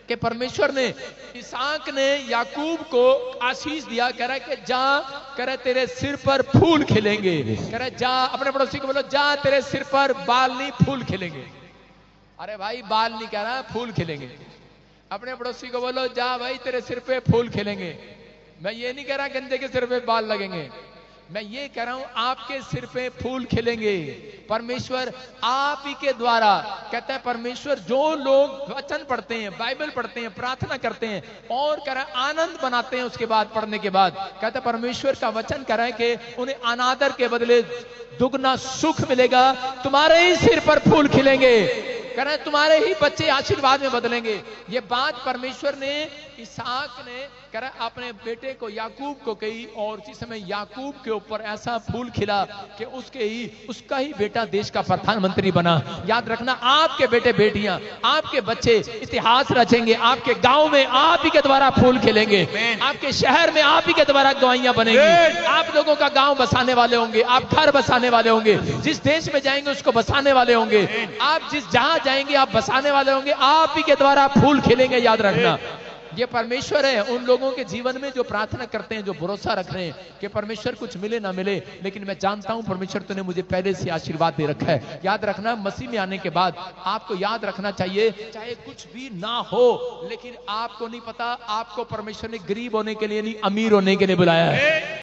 Speaker 1: कि परमेश्वर ने इसहाक ने याकूब को आशीष दिया। कह रहा है कि जा, कह रहा तेरे सिर पर फूल खिलेंगे। कह रहा जा, अपने पड़ोसी को बोलो जा तेरे सिर पर बाल नहीं फूल खिलेंगे। अरे भाई बाल नहीं कह रहा, फूल खिलेंगे। अपने पड़ोसी को बोलो जा भाई तेरे सिर पे फूल खिलेंगे। मैं ये नहीं कह रहा गंजे के सिर पे बाल लगेंगे, मैं ये कह रहा हूं आपके सिर पे फूल खिलेंगे। परमेश्वर आप ही के द्वारा, कहता है परमेश्वर जो लोग वचन पढ़ते हैं, बाइबल पढ़ते हैं, प्रार्थना करते हैं और कह रहा है आनंद बनाते हैं उसके बाद, पढ़ने के बाद, कहता है परमेश्वर का वचन कह रहा है कि उन्हें अनादर के बदले दुगना सुख मिलेगा। तुम्हारे ही सिर पर फूल खिलेंगे, कह रहे तुम्हारे ही बच्चे आशीर्वाद में बदलेंगे। ये बात परमेश्वर ने इसहाक ने कह रहा अपने बेटे को याकूब को कही, और उसी समय याकूब के ऊपर ऐसा फूल खिला कि उसका ही बेटा देश का प्रधानमंत्री बना। याद रखना, आपके बेटे बेटियां, आपके बच्चे इतिहास रचेंगे। आपके गांव में आप ही के द्वारा फूल खिलेंगे, आपके शहर में आप ही के द्वारा गवाहियां बनेंगी। आप लोगों का गांव बसाने वाले होंगे, आप घर बसाने वाले होंगे, जिस देश में जाएंगे उसको बसाने वाले होंगे, आप जहां जाएंगे आप बसाने वाले होंगे। आप ही के द्वारा फूल खिलेंगे, याद रखना। ये परमेश्वर है उन लोगों के जीवन में जो प्रार्थना करते हैं, जो भरोसा रख रहे हैं कि परमेश्वर कुछ मिले ना मिले, लेकिन मैं जानता हूं परमेश्वर तूने मुझे पहले से आशीर्वाद दे रखा है। याद रखना, मसीह में आने के बाद आपको याद रखना चाहिए, चाहे कुछ भी ना हो, लेकिन आपको नहीं पता आपको परमेश्वर ने गरीब होने के लिए नहीं, अमीर होने के लिए बुलाया है।